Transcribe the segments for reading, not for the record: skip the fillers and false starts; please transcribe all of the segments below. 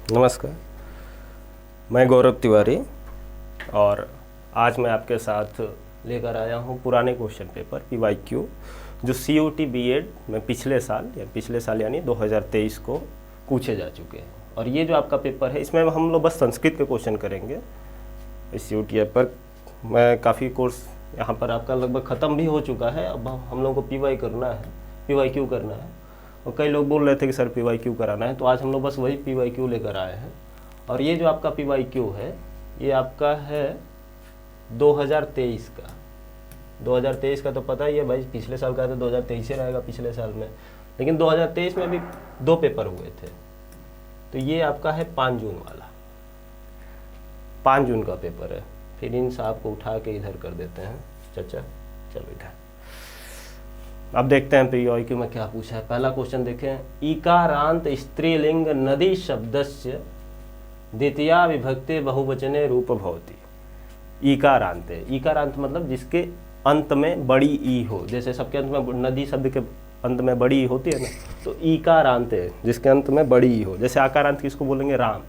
नमस्कार, मैं गौरव तिवारी और आज मैं आपके साथ लेकर आया हूँ पुराने क्वेश्चन पेपर PYQ जो COT B.Ed में पिछले साल यानी 2023 को पूछे जा चुके हैं। और ये जो आपका पेपर है इसमें हम लोग बस संस्कृत के क्वेश्चन करेंगे। इस COT ऐप पर मैं काफ़ी कोर्स यहाँ पर आपका लगभग ख़त्म भी हो चुका है। अब हम लोगों को PYQ करना है और कई लोग बोल रहे थे कि सर PYQ कराना है, तो आज हम लोग बस वही PYQ लेकर आए हैं। और ये जो आपका PYQ है ये आपका है 2023 का। 2023 का तो पता ही है भाई, पिछले साल का तो 2023 ही रहेगा पिछले साल में, लेकिन 2023 में भी 2 पेपर हुए थे। तो ये आपका है 5 जून वाला, 5 जून का पेपर है। फिर इन साहब को उठा के इधर कर देते हैं। चाचा चलो इधर। अब देखते हैं PYQ में क्या पूछा है। पहला क्वेश्चन देखें, ईकारांत स्त्रीलिंग नदी शब्दस्य द्वितीया विभक्ति बहुवचने रूप भवति। ईकारांत है, ईकारांत मतलब जिसके अंत में बड़ी ई हो, जैसे सबके अंत में नदी शब्द के अंत में बड़ी ई होती है ना, तो ईकारांत है जिसके अंत में बड़ी ई हो। जैसे आकारांत किसको बोलेंगे? राम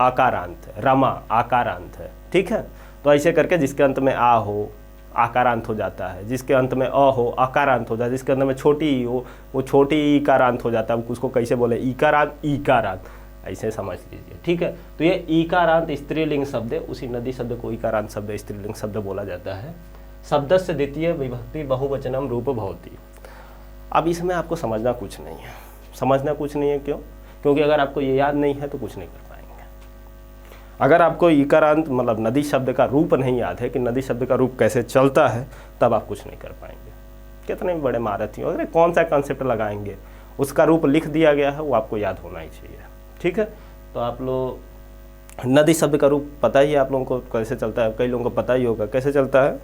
आकारांत है, रमा आकारांत है, ठीक है। तो ऐसे करके जिसके अंत में आ हो आकारांत हो जाता है, जिसके अंत में अ हो आकारांत हो जाता है, जिसके अंत में छोटी ई हो वो छोटी ईकारांत हो जाता है। उसको कैसे बोले? ईकारांत, ईकारांत, ऐसे समझ लीजिए, ठीक है। तो ये ईकारांत स्त्रीलिंग शब्द है, उसी नदी शब्द को ईकारांत शब्द स्त्रीलिंग शब्द बोला जाता है। शब्दस्य द्वितीय विभक्ति बहुवचनम रूप भवति। अब इसमें आपको समझना कुछ नहीं है, क्यों? क्योंकि अगर आपको ये याद नहीं है तो कुछ नहीं कर पाएंगे। अगर आपको ईकारांत मतलब नदी शब्द का रूप नहीं याद है कि नदी शब्द का रूप कैसे चलता है, तब आप कुछ नहीं कर पाएंगे। कितने भी बड़े महारथी हो, अगर कौन सा कॉन्सेप्ट लगाएंगे, उसका रूप लिख दिया गया है वो आपको याद होना ही चाहिए, ठीक है। तो आप लोग नदी शब्द का रूप पता ही है आप लोगों को कैसे चलता है, कई लोगों को पता ही होगा कैसे चलता है।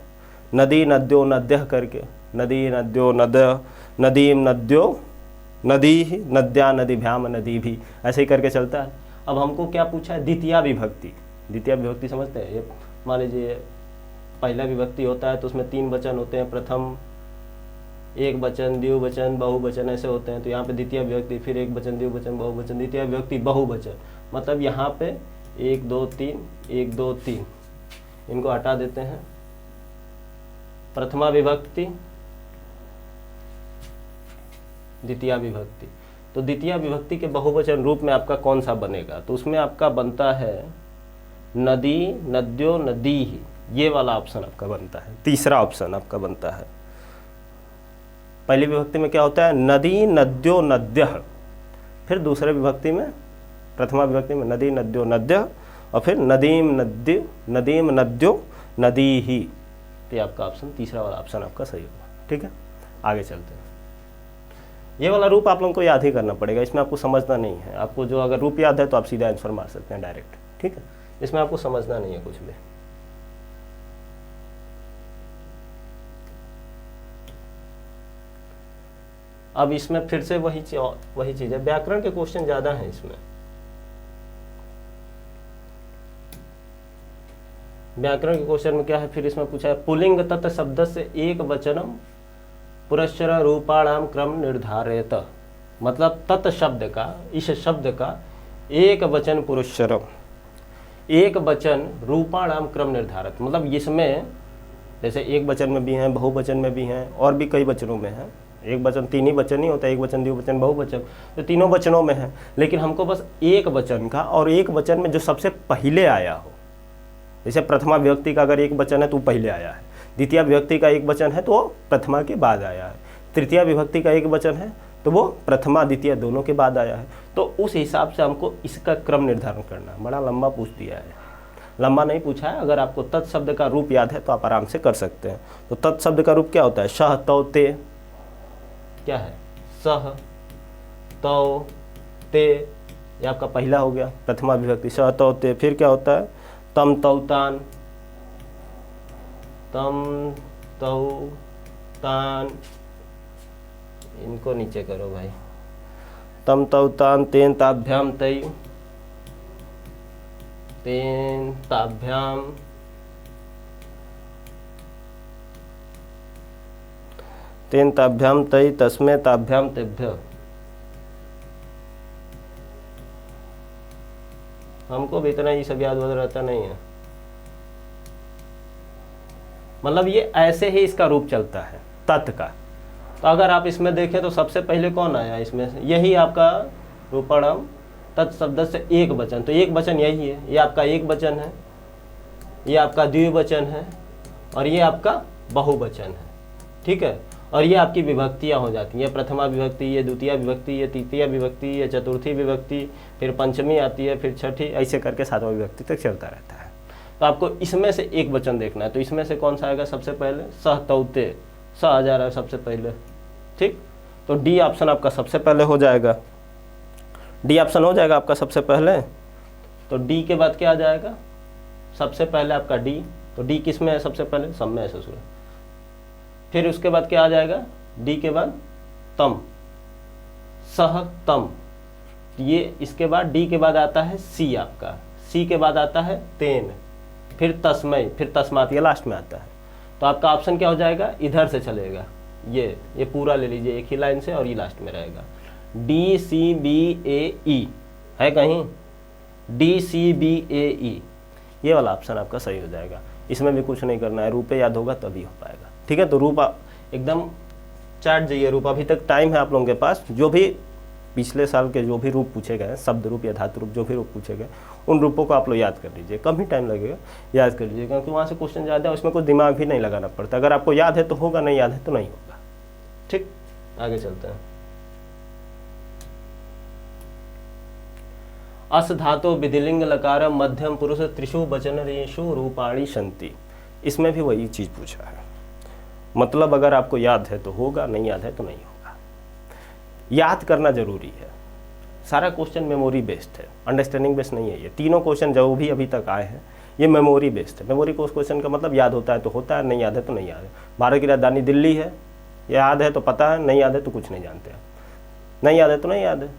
नदी नद्यो नद्यः करके, नदी नद्यो नद्य, नदीम नद्यो नदी, नद्या नदीभ्याम नदी भी, ऐसे ही करके चलता है। अब हमको क्या पूछा है? द्वितीया विभक्ति। द्वितीया विभक्ति समझते हैं? ये मान लीजिए पहला विभक्ति होता है तो उसमें 3 वचन होते हैं, प्रथम एक वचन, द्विवचन, बहुवचन ऐसे होते हैं। तो यहाँ पे द्वितीय विभक्ति, फिर एक वचन, द्विवचन, बहुवचन, द्वितीय विभक्ति बहुवचन। मतलब यहाँ पे 1 2 3 1 2 3, इनको हटा देते हैं। प्रथमा विभक्ति, द्वितीय विभक्ति। तो द्वितीय विभक्ति के बहुवचन रूप में आपका कौन सा बनेगा? तो उसमें आपका बनता है नदी नद्यो नदी ही, ये वाला ऑप्शन आपका बनता है। तीसरा ऑप्शन आपका बनता है। पहली विभक्ति में क्या होता है? नदी नद्यो नद्यः, फिर दूसरे विभक्ति में, प्रथमा विभक्ति में नदी नद्यो नद्यः, और फिर नदीम नद्यो नदी ही। तो ये आपका ऑप्शन, तीसरा वाला ऑप्शन आपका सही होगा, ठीक है। आगे चलते हैं। ये वाला रूप आप लोगों को याद ही करना पड़ेगा, इसमें आपको समझना नहीं है। आपको जो अगर रूप याद है तो आप सीधा आंसर मार सकते हैं डायरेक्ट, ठीक है। इसमें आपको समझना नहीं है कुछ भी। अब इसमें फिर से वही चीज़ है, व्याकरण के क्वेश्चन ज़्यादा हैं इसमें। व्याकरण के क्वेश्चन में क्या है? फिर इसमें पूछा है पुल्लिंग तत् शब्द से एक वचनम पुरस्सर रूपाणाम क्रम निर्धारित। मतलब तत् शब्द का, इस शब्द का एक वचन पुरस्सरम, एक वचन रूपाणाम क्रम निर्धारित। मतलब इसमें जैसे एक वचन में भी हैं, बहुवचन में भी हैं, और भी कई वचनों में हैं। एक वचन 3 ही वचन नहीं होता, एक वचन, द्विवचन, बहुवचन, तो तीनों वचनों में है। लेकिन हमको बस एक वचन का, और एक वचन में जो सबसे पहले आया हो। जैसे प्रथमा विभक्ति का अगर एक वचन है तो पहले आया है, द्वितीय विभक्ति का एक वचन है तो वो प्रथमा के बाद आया है, तृतीय विभक्ति का एक वचन है तो वो प्रथमा द्वितीय दोनों के बाद आया है। तो उस हिसाब से हमको इसका क्रम निर्धारण करना है। बड़ा लंबा पूछ दिया है, लंबा नहीं पूछा है। अगर आपको तत् शब्द का रूप याद है तो आप आराम से कर सकते हैं। तो तत् शब्द का रूप क्या होता है? सह तौ ते, क्या है? सह तौ ते, ये आपका पहला हो गया प्रथमा विभक्ति, सह तौ ते। फिर क्या होता है? तम तौ तान, तम तौ तान, इनको नीचे करो भाई। तम तौ तान तेन ताभ्याम तय, तेन ताभ्याम, तेन ताभ्याम तय, तस्मै ताभ्याम तेभ्य। हमको भी इतना ही सब याद वाद रहता नहीं है। मतलब ये ऐसे ही इसका रूप चलता है तत् का। तो अगर आप इसमें देखें तो सबसे पहले कौन आया इसमें से, यही आपका रूपणम तत् शब्द से एक वचन। तो एक वचन यही है, ये आपका एक वचन है, ये आपका द्विवचन है और ये आपका बहुवचन है। ठीक है, और ये आपकी विभक्तियाँ हो जाती हैं, प्रथमा विभक्ति, ये द्वितीय विभक्ति, ये तृतीय विभक्ति, ये चतुर्थी विभक्ति, फिर पंचमी आती है, फिर छठी, ऐसे करके सातवां विभक्ति तक चलता रहता है। तो आपको इसमें से एक वचन देखना है। तो इसमें से कौन सा आएगा सबसे पहले, सहतौते, स आ जा रहा है सबसे पहले। ठीक, तो डी ऑप्शन आपका सबसे पहले हो जाएगा, डी ऑप्शन हो जाएगा आपका सबसे पहले। तो डी के बाद क्या आ जाएगा, सबसे पहले आपका डी। तो डी किस में है सबसे पहले, सब में है ससुर। फिर उसके बाद क्या आ जाएगा, डी के बाद तम, सह तम। ये इसके बाद डी के बाद आता है सी आपका, सी के बाद आता है तेन, फिर तस्मय, फिर तस्मात, ये लास्ट में आता है। तो आपका ऑप्शन क्या हो जाएगा, इधर से चलेगा, ये पूरा ले लीजिए एक ही लाइन से और ये लास्ट में रहेगा। डी सी बी ए ई है कहीं, डी सी बी ए ई, ये वाला ऑप्शन आपका सही हो जाएगा। इसमें भी कुछ नहीं करना है, रूप याद होगा तभी हो पाएगा। ठीक है, तो रूप एकदम चाट जाइए रूप, अभी तक टाइम है आप लोगों के पास। जो भी पिछले साल के जो भी रूप पूछे गए, शब्द रूप या धातु रूप जो भी रूप पूछे गए, उन रूपों को आप लोग याद कर लीजिए, कम ही टाइम लगेगा, याद कर लीजिए, क्योंकि वहाँ से क्वेश्चन ज़्यादा है, उसमें कोई दिमाग भी नहीं लगाना पड़ता। अगर आपको याद है तो होगा, नहीं याद है तो नहीं होगा। ठीक, आगे चलते हैं। अस धातु विधिलिंग लकार मध्यम पुरुष त्रिषु वचनेषु रूपाणि सन्ति। इसमें भी वही चीज़ पूछा है, मतलब अगर आपको याद है तो होगा, नहीं याद है तो नहीं होगा। याद करना जरूरी है। सारा क्वेश्चन मेमोरी बेस्ड है, अंडरस्टैंडिंग बेस्ड नहीं है। ये तीनों क्वेश्चन जो भी अभी तक आए हैं ये मेमोरी बेस्ड है। मेमोरी क्वेश्चन का मतलब याद होता है तो होता है, नहीं याद है तो नहीं याद है। भारत की राजधानी दिल्ली है, याद है तो पता है, नहीं याद है तो कुछ नहीं जानते हैं, नहीं याद है तो नहीं याद है।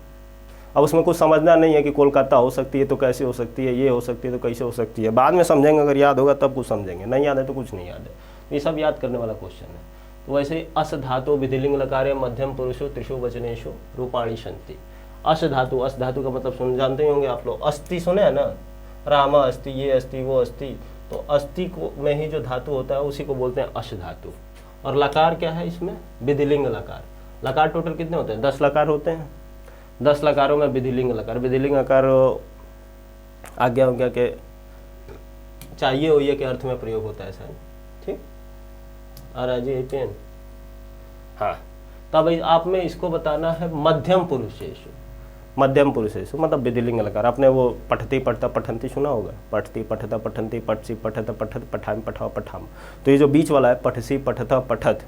अब उसमें कुछ समझना नहीं है कि कोलकाता हो सकती है तो कैसे हो सकती है, ये हो सकती है तो कैसे हो सकती है, बाद में समझेंगे, अगर याद होगा तब कुछ समझेंगे, नहीं याद है तो कुछ नहीं याद है। ये सब याद करने वाला क्वेश्चन है। तो वैसे ही अस धातु विधिलिंग लकारे मध्यम पुरुषो त्रिषु वचनेषु रूपाणि सन्ति। अस धातु, अस धातु का मतलब सुन जानते ही होंगे आप लोग, अस्थि सुने हैं ना, रामा अस्थि, ये अस्थि, वो अस्थि। तो अस्थि को में ही जो धातु होता है उसी को बोलते हैं अश धातु। और लकार क्या है इसमें, विधिलिंग लकार। लकार टोटल कितने होते हैं, 10 लकार होते हैं। 10 लकारों में विधिलिंग लकार, विधिलिंग लकार आज्ञा उज्ञा के चाहिए हो ये के अर्थ में प्रयोग होता है शायद। ठीक, आ रहा जी पेन, हाँ। तब आप में इसको बताना है मध्यम पुरुषेषु। मध्यम पुरुषेषु मतलब विधिलिंग लकार। आपने वो पठती पठता पठंती सुना होगा, पठती पठता पठंती, पठसी पठत पठत, पठाम पठाओ पठाम। तो ये जो बीच वाला है पठसी पठता पठत,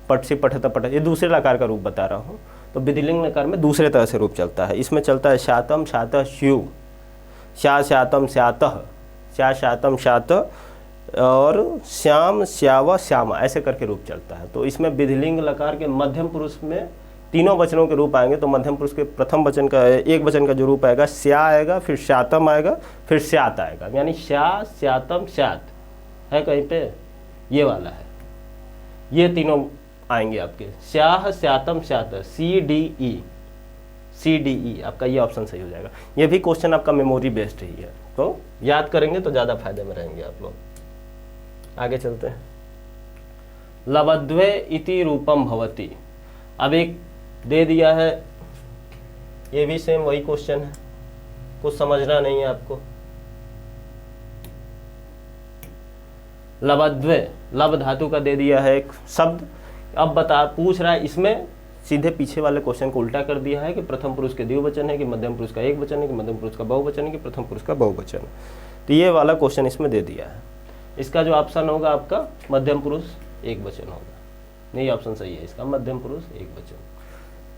पठसी पठता पठत, ये दूसरे लकार का रूप बता रहा हूँ। तो विधिलिंग लकार में दूसरे तरह से रूप चलता है। इसमें चलता है शातम शातः स्यु, श्या शातम श्यातः, श्या शातम शात, और श्याम श्याव श्यामा, ऐसे करके रूप चलता है। तो इसमें विधिलिंग लकार के मध्यम पुरुष में तीनों वचनों के रूप आएंगे। तो मध्यम पुरुष के प्रथम वचन का, एक वचन का जो रूप आएगा, श्या आएगा, फिर श्यातम आएगा, फिर श्यात आएगा, यानी श्या श्यातम श्यात है कहीं पे, ये वाला है। ये तीनों आएंगे आपके, श्याह श्यातम श्यात, सी डी ई, आपका ये ऑप्शन सही हो जाएगा। ये भी क्वेश्चन आपका मेमोरी बेस्ड ही है, तो याद करेंगे तो ज़्यादा फायदे में रहेंगे आप लोग। आगे चलते हैं। लबद्वे इति रूपम भवति। अब एक दे दिया है, ये भी सेम वही क्वेश्चन है, कुछ समझना नहीं है आपको। लबद्वे, लब धातु का दे दिया है एक शब्द। अब पूछ रहा है इसमें, सीधे पीछे वाले क्वेश्चन को उल्टा कर दिया है कि प्रथम पुरुष के द्विवचन है कि मध्यम पुरुष का एक वचन है कि मध्यम पुरुष का बहुवचन है कि प्रथम पुरुष का बहुवचन है। तो ये वाला क्वेश्चन इसमें दे दिया है। इसका जो ऑप्शन होगा आपका मध्यम पुरुष एक वचन होगा, नहीं ऑप्शन सही है इसका, मध्यम पुरुष एक वचन।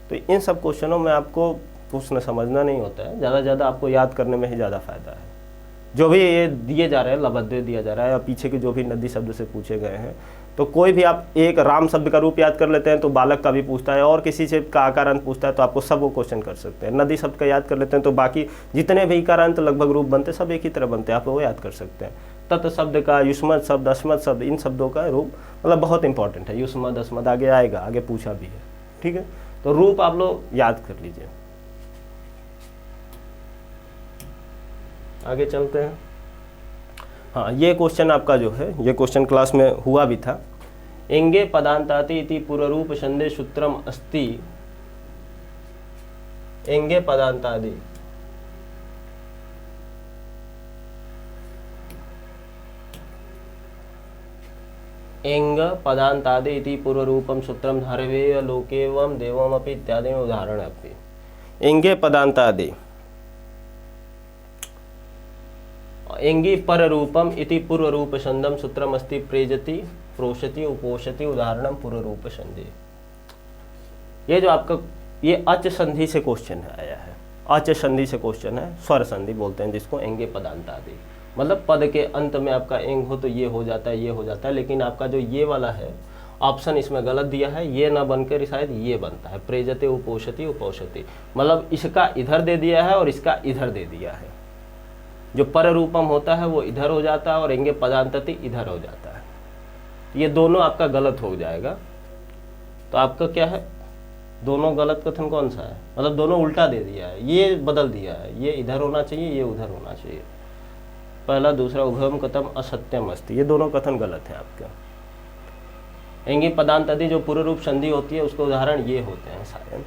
तो इन सब क्वेश्चनों में आपको पूछना समझना नहीं होता है, ज़्यादा आपको याद करने में ही ज़्यादा फायदा है। जो भी ये दिए जा रहे हैं, लबद्वे दिया जा रहा है, या पीछे के जो भी नदी शब्द से पूछे गए हैं, तो कोई भी आप एक राम शब्द का रूप याद कर लेते हैं तो बालक का भी पूछता है, और किसी से का आकारांत पूछता है तो आपको सब वो क्वेश्चन कर सकते हैं। नदी शब्द का याद कर लेते हैं तो बाकी जितने भी इकारांत लगभग रूप बनते सब एक ही तरह बनते हैं, आप वो याद कर सकते हैं। तत् शब्द का, युष्मत शब्द, अस्मत् शब्द, इन शब्दों का रूप मतलब बहुत इंपॉर्टेंट है। युष्मत अस्मत् आगे आएगा, आगे पूछा भी है। ठीक है, तो रूप आप लोग याद कर लीजिए। आगे चलते हैं। हाँ, ये क्वेश्चन आपका जो है, ये क्वेश्चन क्लास में हुआ भी था। एंगे पदांताति इति पूर्वरूप संधि सूत्रम अस्ति। एंगे पदांतादि, एंग पदांतादि इति पूर्वरूपम सूत्रम हरवे लोकेवम देवमपि इत्यादि उदाहरण अपि। एंगे पदांतादि, एंगी पररूपम इति पूर्वरूप संधम सूत्रम अस्ति प्रेजति प्रोषति उपोषति उदाहरणम पूर्वरूप संधि। ये जो आपका ये अच संधि से क्वेश्चन आया है, अच संधि से क्वेश्चन है, स्वर संधि बोलते हैं जिसको, एंगे पदांतादि मतलब पद के अंत में आपका एंग हो तो ये हो जाता है, ये हो जाता है, लेकिन आपका जो ये वाला है ऑप्शन इसमें गलत दिया है, ये ना बनकर शायद ये बनता है प्रेजते उपोषति उपोषति, मतलब इसका इधर दे दिया है और इसका इधर दे दिया है। जो पर रूपम होता है वो इधर हो जाता है और एंगे पदांतति इधर हो जाता है। ये दोनों आपका गलत हो जाएगा। तो आपका क्या है, दोनों गलत कथन कौन सा है, मतलब दोनों उल्टा दे दिया है, ये बदल दिया है, ये इधर होना चाहिए, ये उधर होना चाहिए। पहला दूसरा उभयम कथम असत्यम अस्ति, ये दोनों कथन गलत है आपका। एंगे पदांतति जो पूर्व रूप संधि होती है उसके उदाहरण ये होते हैं शायद,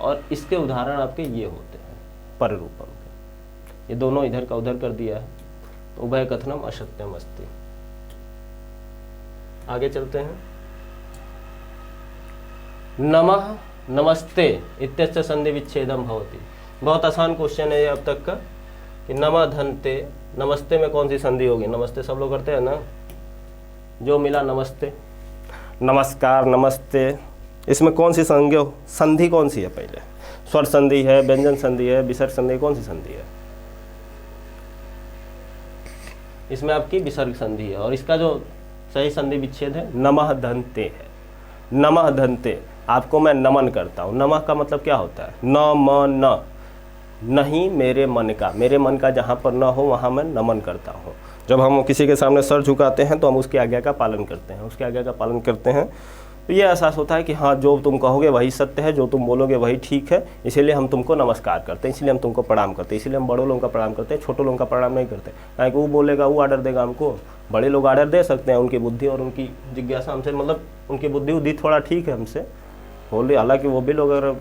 और इसके उदाहरण आपके ये होते हैं पर रूपम के। ये दोनों इधर का उधर कर दिया है, तो उभय कथनम असत्यम अस्ति। आगे चलते हैं। नमः नमस्ते इत्यस्य संधि विच्छेदम भवति। बहुत आसान क्वेश्चन है ये अब तक का, कि नमः धनते, नमस्ते में कौन सी संधि होगी, नमस्ते सब लोग करते हैं ना, जो मिला नमस्ते, नमस्कार, नमस्ते, इसमें कौन सी संधि कौन सी है, पहले स्वर संधि है, व्यंजन संधि है, विसर्ग संधि, कौन सी संधि है, इसमें आपकी विसर्ग संधि है, और इसका जो सही संधि विच्छेद है नमः धनते है। नमः धनते, आपको मैं नमन करता हूँ। नमः का मतलब क्या होता है, न म न, नहीं मेरे मन का, मेरे मन का जहाँ पर न हो वहाँ मैं नमन करता हूँ। जब हम किसी के सामने सर झुकाते हैं तो हम उसकी आज्ञा का पालन करते हैं, उसकी आज्ञा का पालन करते हैं, तो ये एहसास होता है कि हाँ जो तुम कहोगे वही सत्य है, जो तुम बोलोगे वही ठीक है, इसीलिए हम तुमको नमस्कार करते हैं, इसीलिए हम तुमको प्रणाम करते हैं, इसीलिए हम बड़ों लोगों का प्रणाम करते हैं, छोटों लोगों का प्रणाम नहीं करते। क्योंकि वो बोलेगा वो आर्डर देगा हमको, बड़े लोग आर्डर दे सकते हैं, उनकी बुद्धि और उनकी जिज्ञासा हमसे, मतलब उनकी बुद्धि उद्धि थोड़ा ठीक है हमसे बोले, हालांकि वो भी लोग अगर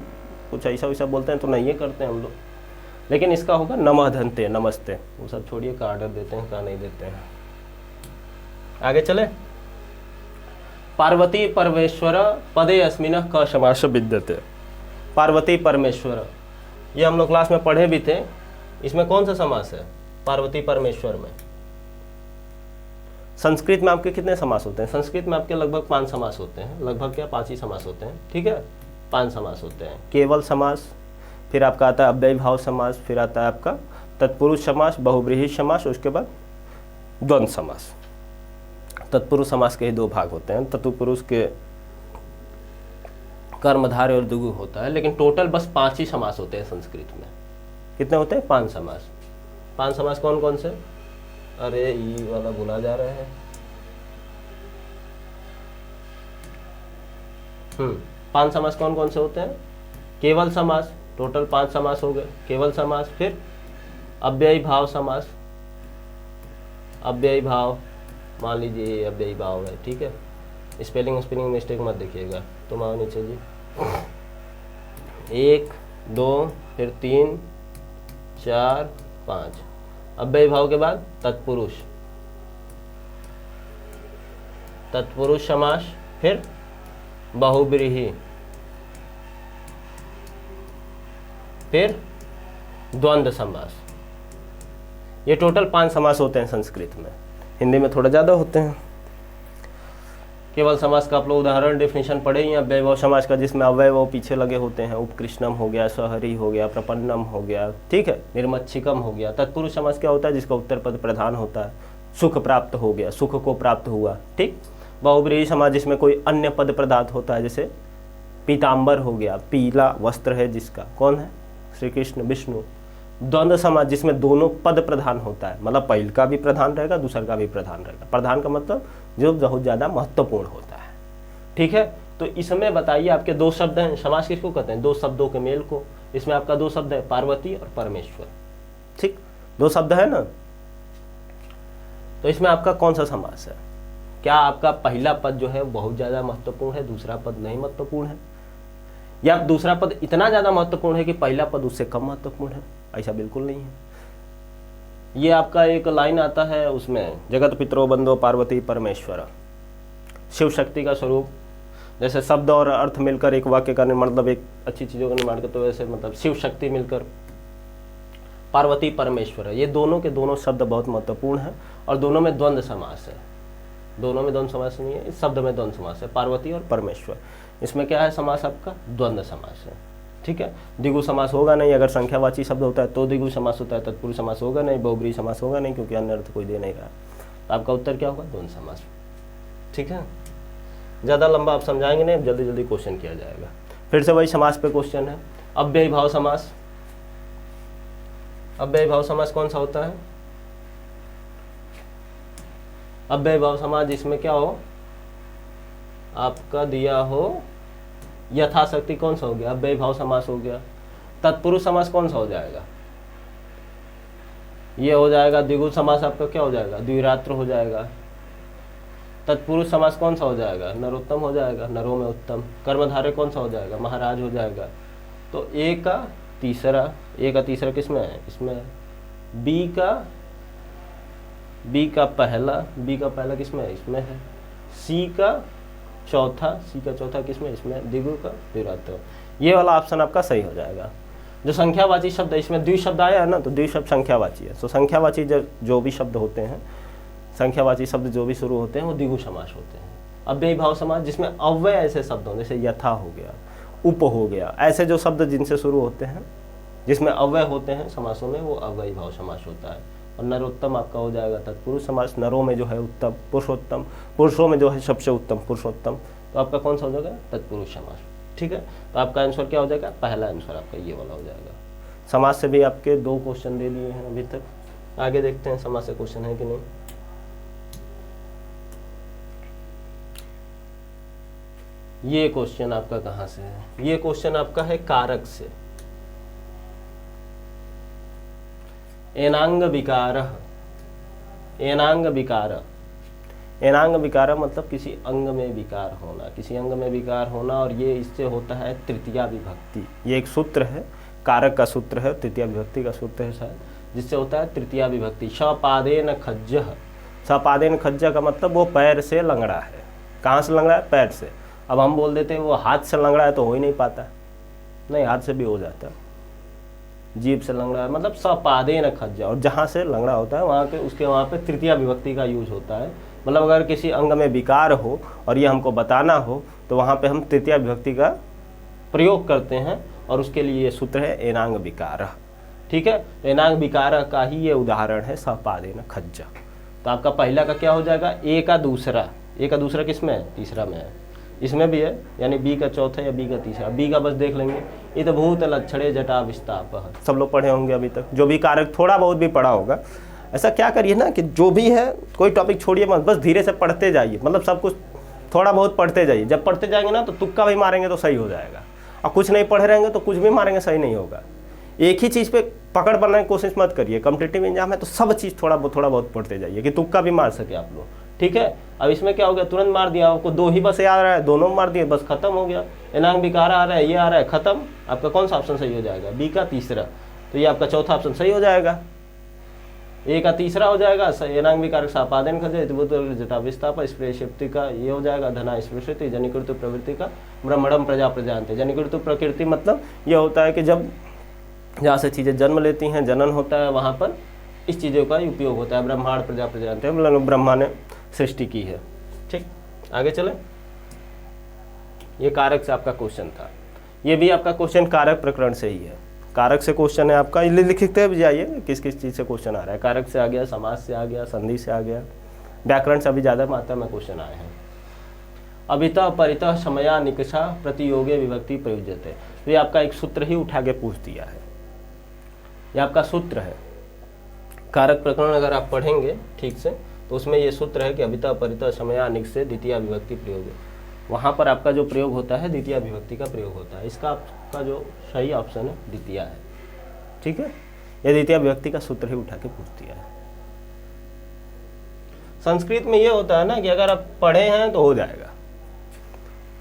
कुछ ऐसा वैसा बोलते हैं तो नहीं करते हैं हम लोग। लेकिन इसका होगा नमः धनते, नमस्ते, वो सब छोड़िए का आर्डर देते हैं का नहीं देते हैं। आगे चले। पार्वती परमेश्वर पदे अस्मिन क समास विद्यते। पार्वती परमेश्वर, ये हम लोग क्लास में पढ़े भी थे, इसमें कौन सा समास है पार्वती परमेश्वर में। संस्कृत में आपके कितने समास होते हैं, संस्कृत में आपके लगभग 5 समास होते हैं, लगभग क्या 5 ही समास होते हैं, ठीक है, 5 समास होते हैं। केवल समास, फिर आपका आता है अव्ययी भाव समास, फिर आता है आपका तत्पुरुष समास, बहुब्रीहि समास, उसके बाद द्वंद्व समास। तत्पुरुष समास के ही 2 भाग होते हैं, तत्पुरुष के कर्मधारय और द्विगु होता है, लेकिन टोटल बस 5 ही समास होते हैं संस्कृत में। कितने होते हैं, 5 समास। 5 समास कौन कौन से, अरे ये वाला भुला जा रहे हैं, 5 समास कौन कौन से होते हैं, केवल समास, टोटल 5 समास हो गए, केवल समास, फिर अव्ययी भाव समास, अव्ययी भाव, मान लीजिए अव्ययी भाव है, ठीक है, स्पेलिंग मिस्टेक मत देखिएगा, तुम आओ नीचे जी, 1 2 फिर 3 4 5, अव्ययी भाव के बाद तत्पुरुष, तत्पुरुष समास, फिर बहुब्रीहि, फिर द्वंद्व समास। ये टोटल 5 समास होते हैं संस्कृत में, हिंदी में थोड़ा ज़्यादा होते हैं। केवल समास का आप लोग उदाहरण डेफिनेशन पढ़े ही हैं, अव्ययभाव समास का जिसमें अव्ययभाव पीछे लगे होते हैं, उपकृष्णम हो गया, सहरी हो गया, प्रपन्नम हो गया, ठीक है, निर्मच्छिकम हो गया। तत्पुरुष समास क्या होता है, जिसका उत्तर पद प्रधान होता है, सुख प्राप्त हो गया, सुख को प्राप्त हुआ, ठीक। बहुब्रीहि समास जिसमें कोई अन्य पद प्रदात होता है, जैसे पीताम्बर हो गया, पीला वस्त्र है जिसका, कौन है, श्री कृष्ण विष्णु। द्वंद्व समास जिसमें दोनों पद प्रधान होता है, मतलब पहल का भी प्रधान रहेगा, दूसर का भी प्रधान रहेगा। प्रधान का मतलब जो बहुत ज़्यादा महत्वपूर्ण होता है, ठीक है। तो इसमें बताइए आपके 2 शब्द हैं, समास किसको कहते हैं, 2 शब्दों के मेल को। इसमें आपका 2 शब्द है, पार्वती और परमेश्वर, ठीक। दो शब्द है ना, तो इसमें आपका कौन सा समास है? क्या आपका पहला पद जो है बहुत ज़्यादा महत्वपूर्ण है, दूसरा पद नहीं महत्वपूर्ण है, या दूसरा पद इतना ज़्यादा महत्वपूर्ण है कि पहला पद उससे कम महत्वपूर्ण है? ऐसा बिल्कुल नहीं है। ये आपका एक लाइन आता है उसमें, जगत पितरो बंदो पार्वती परमेश्वर, शिव शक्ति का स्वरूप। जैसे शब्द और अर्थ मिलकर एक वाक्य का मतलब एक अच्छी चीज़ों का निर्माण करते, तो वैसे मतलब शिव शक्ति मिलकर पार्वती परमेश्वर, ये दोनों के दोनों शब्द बहुत महत्वपूर्ण है और दोनों में द्वंद्व समास है। दोनों में द्वंद्व समास नहीं है, इस शब्द में द्वंद्व समास है, पार्वती और परमेश्वर। इसमें क्या है समास आपका? द्वंद्व समास है। ठीक है, द्विगु समास होगा नहीं, अगर संख्यावाची शब्द होता है तो द्विगु समास होता है, तत्पुरुष समास होगा नहीं, बहुब्रीहि समास होगा नहीं, क्योंकि अन्य अर्थ कोई दे नहीं रहा। तो आपका उत्तर क्या होगा? द्वंद्व समास। ठीक है, ज़्यादा लंबा आप समझाएंगे नहीं, जल्दी जल्दी क्वेश्चन किया जाएगा। फिर से वही समास पे क्वेश्चन है, अव्ययी भाव समास। अव्ययी भाव समास कौन सा होता है? अव्ययी भाव समास जिसमें क्या हो, आपका दिया हो यथाशक्ति, कौन सा हो गया? अव्ययी भाव समास हो गया। तत्पुरुष समास कौन सा हो जाएगा? ये हो जाएगा द्विगु समास, आपका क्या हो जाएगा? द्विरात्र हो जाएगा। तत्पुरुष समास कौन सा हो जाएगा? नरोत्तम हो जाएगा, नरों में उत्तम। कर्मधारय कौन सा हो जाएगा? महाराज हो जाएगा। तो ए का तीसरा किसमें है? इसमें बी का पहला किसमें है? इसमें है। सी का चौथा किसमें? इसमें। द्विगु का द्विरात्र। ये वाला ऑप्शन आपका सही हो जाएगा। जो संख्यावाची शब्द है, इसमें द्विशब्द आया है ना, तो द्विशब्द संख्यावाची है। तो संख्यावाची जो भी शब्द होते हैं, संख्यावाची शब्द जो भी शुरू होते हैं वो द्विगु समास होते हैं। अव्ययी भाव समास जिसमें अव्यय ऐसे शब्द हों, जैसे यथा हो गया, उप हो गया, ऐसे जो शब्द जिनसे शुरू होते हैं, जिसमें अव्यय होते हैं समासों में, वो अव्ययी भाव समास होता है। और नरोत्तम आपका हो जाएगा तत्पुरुष समास, नरों में जो है उत्तम, पुरुषोत्तम, पुरुषों में जो है सबसे उत्तम पुरुषोत्तम, तो आपका कौन सा हो जाएगा? तत्पुरुष समास। ठीक है, तो आपका आंसर क्या हो जाएगा? पहला आंसर आपका ये वाला हो जाएगा। समास से भी आपके 2 क्वेश्चन दे दिए हैं अभी तक। आगे देखते हैं समास से क्वेश्चन है कि नहीं। ये क्वेश्चन आपका कहाँ से है? ये क्वेश्चन आपका है कारक से। एनांग विकार मतलब किसी अंग में विकार होना, और ये इससे होता है तृतीया विभक्ति। ये एक सूत्र है, कारक का सूत्र है, तृतीया विभक्ति का सूत्र है शायद, जिससे होता है तृतीया विभक्ति। सपादेन खज्जः का मतलब वो पैर से लंगड़ा है। कहाँ से लंगड़ा है? पैर से। अब हम बोल देते हैं वो हाथ से लंगड़ा है, तो हो ही नहीं पाता। नहीं, हाथ से भी हो जाता है। जीभ से लंगड़ा है मतलब सपादेन खज्जः, और जहाँ से लंगड़ा होता है वहाँ पे तृतीया विभक्ति का यूज होता है। मतलब अगर किसी अंग में विकार हो और ये हमको बताना हो, तो वहाँ पे हम तृतीया विभक्ति का प्रयोग करते हैं, और उसके लिए ये सूत्र है एनांग विकारः। ठीक है, एनांग विकारः का ही ये उदाहरण है सपादेन खज्जः। तो आपका पहला का क्या हो जाएगा? ए का दूसरा किसमें है? तीसरा में है। इसमें भी है, यानी बी का चौथा या बी का तीसरा। बी का बस देख लेंगे, इत भूत लक्षणे जटा विस्तापः, सब लोग पढ़े होंगे अभी तक, जो भी कारक थोड़ा बहुत भी पढ़ा होगा। ऐसा क्या करिए ना कि जो भी है कोई टॉपिक छोड़िए मत, बस धीरे से पढ़ते जाइए, मतलब सब कुछ थोड़ा बहुत पढ़ते जाइए। जब पढ़ते जाएंगे ना तो तुक्का भी मारेंगे तो सही हो जाएगा, और कुछ नहीं पढ़े रहेंगे तो कुछ भी मारेंगे सही नहीं होगा। एक ही चीज़ पे पकड़ बनाने की कोशिश मत करिए। कॉम्पिटिटिव एग्जाम है तो सब चीज़ थोड़ा बहुत पढ़ते जाइए कि तुक्का भी मार सके आप लोग। ठीक है, अब इसमें क्या हो गया? तुरंत मार दिया, आपको 2 ही बस याद आ रहा है, दोनों मार दिए, बस खत्म हो गया। एनांग विकार आ रहा है, ये आ रहा है, खत्म। आपका कौन सा ऑप्शन सही हो जाएगा? बी का तीसरा। तो ये आपका चौथा ऑप्शन सही हो जाएगा। ए का तीसरा हो जाएगा एनांग विकार सपादेन खज्जः जटा विस्तापः, स्पृशक्ति का ये हो जाएगा धना स्पृशति, जनिकृत प्रवृत्ति का ब्रह्मणम प्रजा प्रजान्ते। जनिकृत प्रकृति मतलब ये होता है कि जब जहाँ से चीज़ें जन्म लेती हैं, जनन होता है, वहाँ पर इस चीज़ों का उपयोग होता है। ब्रह्मांड प्रजा प्रजान्ते मतलब ब्रह्मा ने सृष्टि की है। ठीक, आगे चले। ये कारक से आपका क्वेश्चन था। ये भी आपका क्वेश्चन कारक प्रकरण से ही है। कारक से क्वेश्चन है आपका, लिखते भी जाइए किस किस चीज़ से क्वेश्चन आ रहा है। कारक से आ गया, समास से आ गया, संधि से आ गया, व्याकरण से अभी ज़्यादा मात्रा में क्वेश्चन आए हैं। अभितः परितः समया निकषा प्रतियोगे विभक्ति प्रयुज्यते। तो ये आपका एक सूत्र ही उठा के पूछ दिया है। ये आपका सूत्र है। कारक प्रकरण अगर आप पढ़ेंगे ठीक से तो उसमें ये सूत्र है कि अभितः परितः समया निक से द्वितीय विभक्ति प्रयोग है। वहाँ पर आपका जो प्रयोग होता है द्वितीय विभक्ति का प्रयोग होता है। इसका आपका जो सही ऑप्शन है द्वितीय है। ठीक है, ये द्वितीय विभक्ति का सूत्र ही उठा के पूछ दिया है। संस्कृत में ये होता है ना कि अगर आप पढ़े हैं तो हो जाएगा,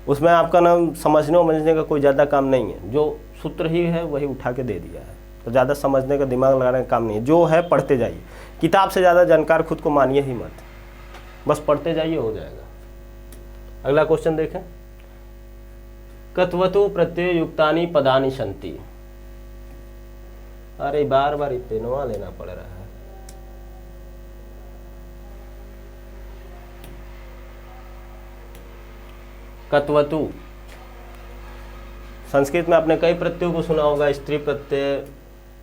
उसमें आपका ना समझने का कोई ज़्यादा काम नहीं है, जो सूत्र ही है वही उठा के दे दिया है, तो ज़्यादा समझने का दिमाग लगाने का काम नहीं है। जो है पढ़ते जाइए, किताब से ज़्यादा जानकार खुद को मानिए ही मत, बस पढ़ते जाइए, हो जाएगा। अगला क्वेश्चन देखें, कत्वतु प्रत्यय युक्तानि पदानि सन्ति। अरे बार बार पेनवा लेना पड़ रहा है। कत्वतु संस्कृत में आपने कई प्रत्ययों को सुना होगा, स्त्री प्रत्यय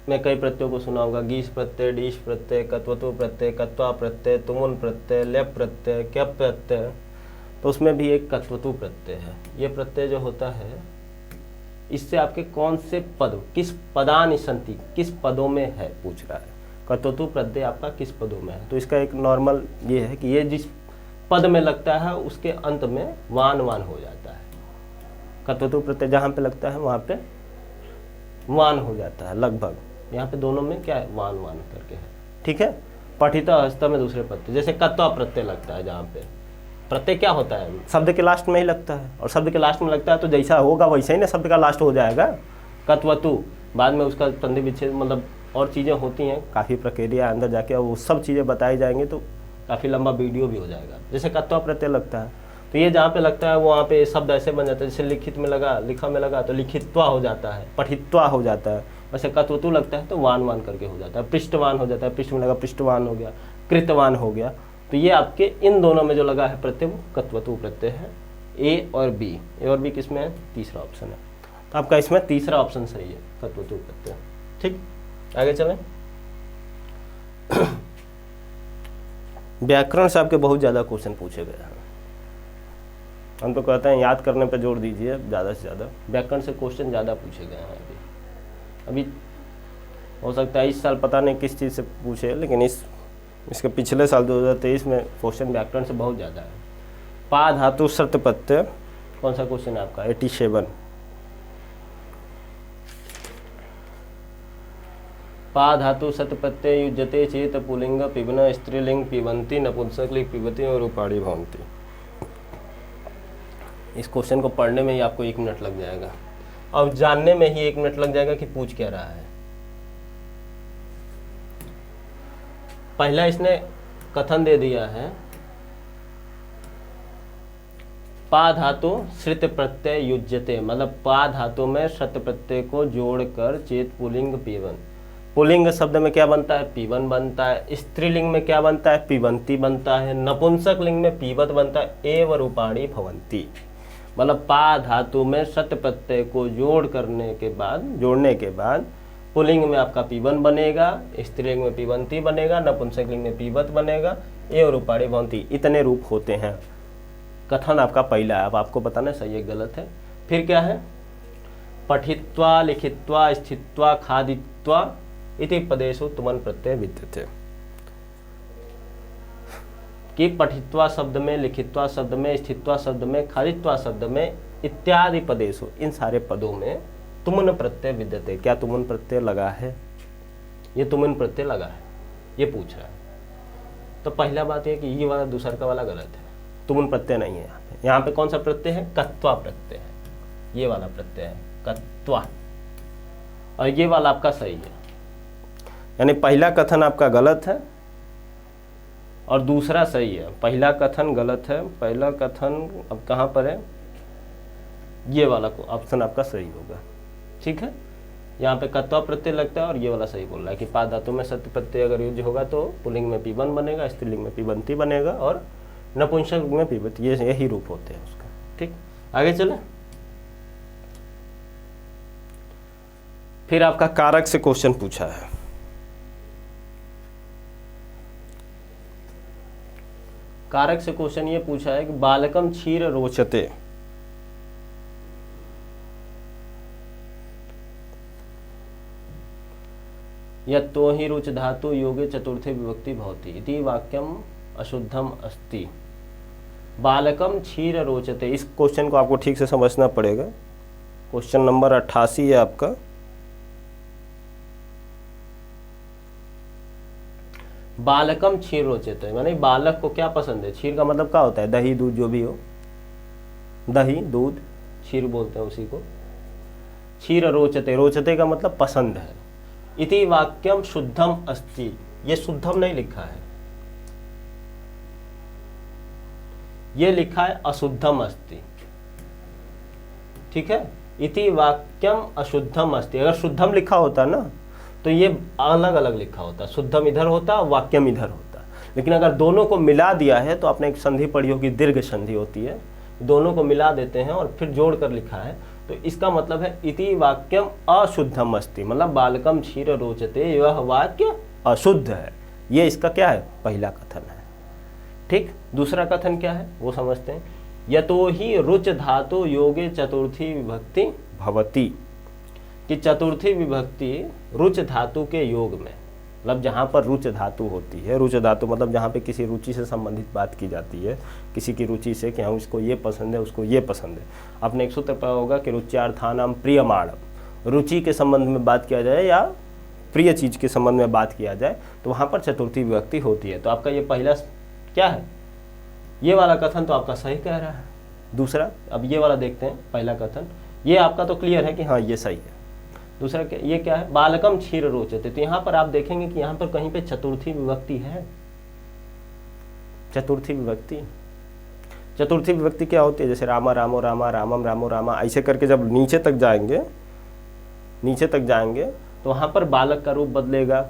में कई प्रत्ययों को सुना होगा, गीस प्रत्यय, डीश प्रत्यय, कत्वतु प्रत्यय, कत्वा प्रत्यय, तुमुन प्रत्यय, लेप प्रत्यय, क्यप प्रत्यय, तो उसमें भी एक कत्वतु प्रत्यय है। ये प्रत्यय जो होता है इससे आपके कौन से पद, किस पदानि सन्ति, किस पदों में है पूछ रहा है। कत्वतु प्रत्यय आपका किस पदों में है, तो इसका एक नॉर्मल ये है कि ये जिस पद में लगता है उसके अंत में वान वान हो जाता है। कत्वतु प्रत्यय जहाँ पे लगता है वहाँ पे वान हो जाता है लगभग, यहाँ पे दोनों में क्या है, वान वान करके है, ठीक है। पठिता हस्ता में दूसरे प्रत्यय, जैसे कत्वा प्रत्यय लगता है, जहाँ पे प्रत्यय क्या होता है, शब्द के लास्ट में ही लगता है, और शब्द के लास्ट में लगता है तो जैसा होगा वैसा ही ना शब्द का लास्ट हो जाएगा। कत्वतु बाद में उसका संधि विच्छेद मतलब और चीज़ें होती हैं, काफ़ी प्रक्रिया अंदर जाके और वो सब चीज़ें बताई जाएंगी, तो काफ़ी लंबा वीडियो भी हो जाएगा। जैसे कत्वा प्रत्यय लगता है तो ये जहाँ पे लगता है वहाँ पे शब्द ऐसे बन जाता है, जैसे लिखित में लगा, लिखा में लगा तो लिखित्वा हो जाता है, पठित्वा हो जाता है। वैसे कत्वतु लगता है तो वान वान करके हो जाता है, पृष्ठवान हो जाता है, पृष्ठ में लगा पृष्ठवान हो गया, कृतवान हो गया। तो ये आपके इन दोनों में जो लगा है प्रत्यय वो कत्वतु प्रत्यय है। ए और बी, ए और बी किसमें है, तीसरा ऑप्शन है, तो आपका इसमें तीसरा ऑप्शन सही है, कत्वतु प्रत्यय। ठीक, आगे चलें। व्याकरण से आपके बहुत ज़्यादा क्वेश्चन पूछे गए हैं, हम तो कहते हैं याद करने पर जोर दीजिए ज़्यादा से ज़्यादा, व्याकरण से क्वेश्चन ज़्यादा पूछे गए हैं। अभी हो सकता है इस साल पता नहीं किस चीज़ से पूछे, लेकिन इसके पिछले साल 2023 में क्वेश्चन व्याकरण से बहुत ज़्यादा है। पा धातु शर्त प्रत्यय, कौन सा क्वेश्चन है आपका, 87। पा धातु शत प्रत्यय युज्यते चेत पुलिंग पिबन स्त्रीलिंग पिबंती नपुंसकलिंग पिबती और रूपाणी भवंती। इस क्वेश्चन को पढ़ने में ही आपको 1 मिनट लग जाएगा और जानने में ही 1 मिनट लग जाएगा कि पूछ क्या रहा है। पहला इसने कथन दे दिया है, पा धातु श्रित प्रत्यय युज्यते, मतलब पा धातु में श्रत प्रत्यय को जोड़कर चेत पुलिंग पीवन, पुलिंग शब्द में क्या बनता है, पीवन बनता है, स्त्रीलिंग में क्या बनता है, पीबंती बनता है, नपुंसक लिंग में पीवत बनता है, एव रूपाणी भवंती। मतलब पा धातु में शत प्रत्यय को जोड़ने के बाद पुलिंग में आपका पीवन बनेगा, स्त्रीलिंग में पीबंती बनेगा, नपुंसक लिंग में पीवत बनेगा, एव रूपाणी भवंती। इतने रूप होते हैं। कथन आपका पहला है, अब आपको बताना सही है गलत है। फिर क्या है, पठित्वा लिखित्वा स्थित्वा खादित्वा इति पदेषु तुमन प्रत्यय विद्यते, कि पठित्वा शब्द में, लिखित्वा शब्द में, स्थित्वा शब्द में, खादित्वा शब्द में इत्यादि पदेषु, इन सारे पदों में तुमन प्रत्यय विद्यते। क्या तुमन प्रत्यय लगा है, ये तुमन प्रत्यय लगा है, ये पूछ रहा है। तो पहला बात है कि ये वाला दूसरा का वाला गलत है, तुमन प्रत्यय नहीं है। यहाँ पे कौन सा प्रत्यय है, कत्वा प्रत्यय है, ये वाला प्रत्यय है कत्वा, और ये वाला आपका सही है। यानी पहला कथन आपका गलत है और दूसरा सही है। पहला कथन गलत है, पहला कथन अब कहाँ पर है, ये वाला ऑप्शन आपका सही होगा। ठीक है, यहाँ पे कत्वा प्रत्यय लगता है और ये वाला सही बोल रहा है कि पा धातु में सत्य प्रत्यय अगर यूज होगा तो पुलिंग में पीवन बनेगा, स्त्रीलिंग में पीबंती बनेगा और नपुंसक में पीबत, ये यही रूप होते हैं उसका। ठीक, आगे चले। फिर आपका कारक से क्वेश्चन पूछा है। कारक से क्वेश्चन ये पूछा है कि बालकम क्षीर रोचते, यत्तो हि रुच धातु योगे चतुर्थे विभक्ति भवति इति वाक्यम अशुद्धम अस्ति। बालकम क्षीर रोचते, इस क्वेश्चन को आपको ठीक से समझना पड़ेगा। क्वेश्चन नंबर 88 है आपका। बालकम क्षीर रोचते, माने बालक को क्या पसंद है। क्षीर का मतलब क्या होता है, दही दूध जो भी हो, दही दूध क्षीर बोलते हैं उसी को। क्षीर रोचते, रोचते का मतलब पसंद है। इति वाक्यम शुद्धम अस्ति, ये शुद्धम नहीं लिखा है, ये लिखा है अशुद्धम अस्ति, ठीक है। इति वाक्यम अशुद्धम अस्ति, अगर शुद्धम लिखा होता ना तो ये अलग अलग लिखा होता, शुद्धम इधर होता वाक्यम इधर होता। लेकिन अगर दोनों को मिला दिया है तो आपने एक संधि पढ़ी होगी, दीर्घ संधि होती है, दोनों को मिला देते हैं और फिर जोड़ कर लिखा है, तो इसका मतलब है इति वाक्यम अशुद्धम अस्ति, मतलब बालकम क्षीर रोचते, यह वाक्य अशुद्ध है। ये इसका क्या है, पहला कथन है, ठीक। दूसरा कथन क्या है वो समझते हैं। यतो ही रुच धातु योगे चतुर्थी विभक्ति भवति, कि चतुर्थी विभक्ति रुच धातु के योग में, मतलब जहाँ पर रुच धातु होती है, रुच धातु मतलब जहाँ पे किसी रुचि से संबंधित बात की जाती है, किसी की रुचि से कि हाँ उसको ये पसंद है उसको ये पसंद है। आपने एक सूत्र पढ़ा होगा कि रुच्यार्थानाम प्रियमाणम, रुचि के संबंध में बात किया जाए या प्रिय चीज़ के संबंध में बात किया जाए तो वहाँ पर चतुर्थी विभक्ति होती है। तो आपका ये पहला क्या है, ये वाला कथन तो आपका सही कह रहा है। दूसरा, अब ये वाला देखते हैं, पहला कथन ये आपका तो क्लियर है कि हाँ ये सही है। दूसरा ये क्या है, बालकम क्षीर रोचते, तो यहाँ पर आप देखेंगे कि यहाँ पर कहीं पे चतुर्थी विभक्ति है। चतुर्थी विभक्ति, चतुर्थी विभक्ति क्या होती है, जैसे रामा रामो रामा, रामम रामो रामा, ऐसे करके जब नीचे तक जाएंगे, नीचे तक जाएंगे तो वहाँ पर बालक का रूप बदलेगा,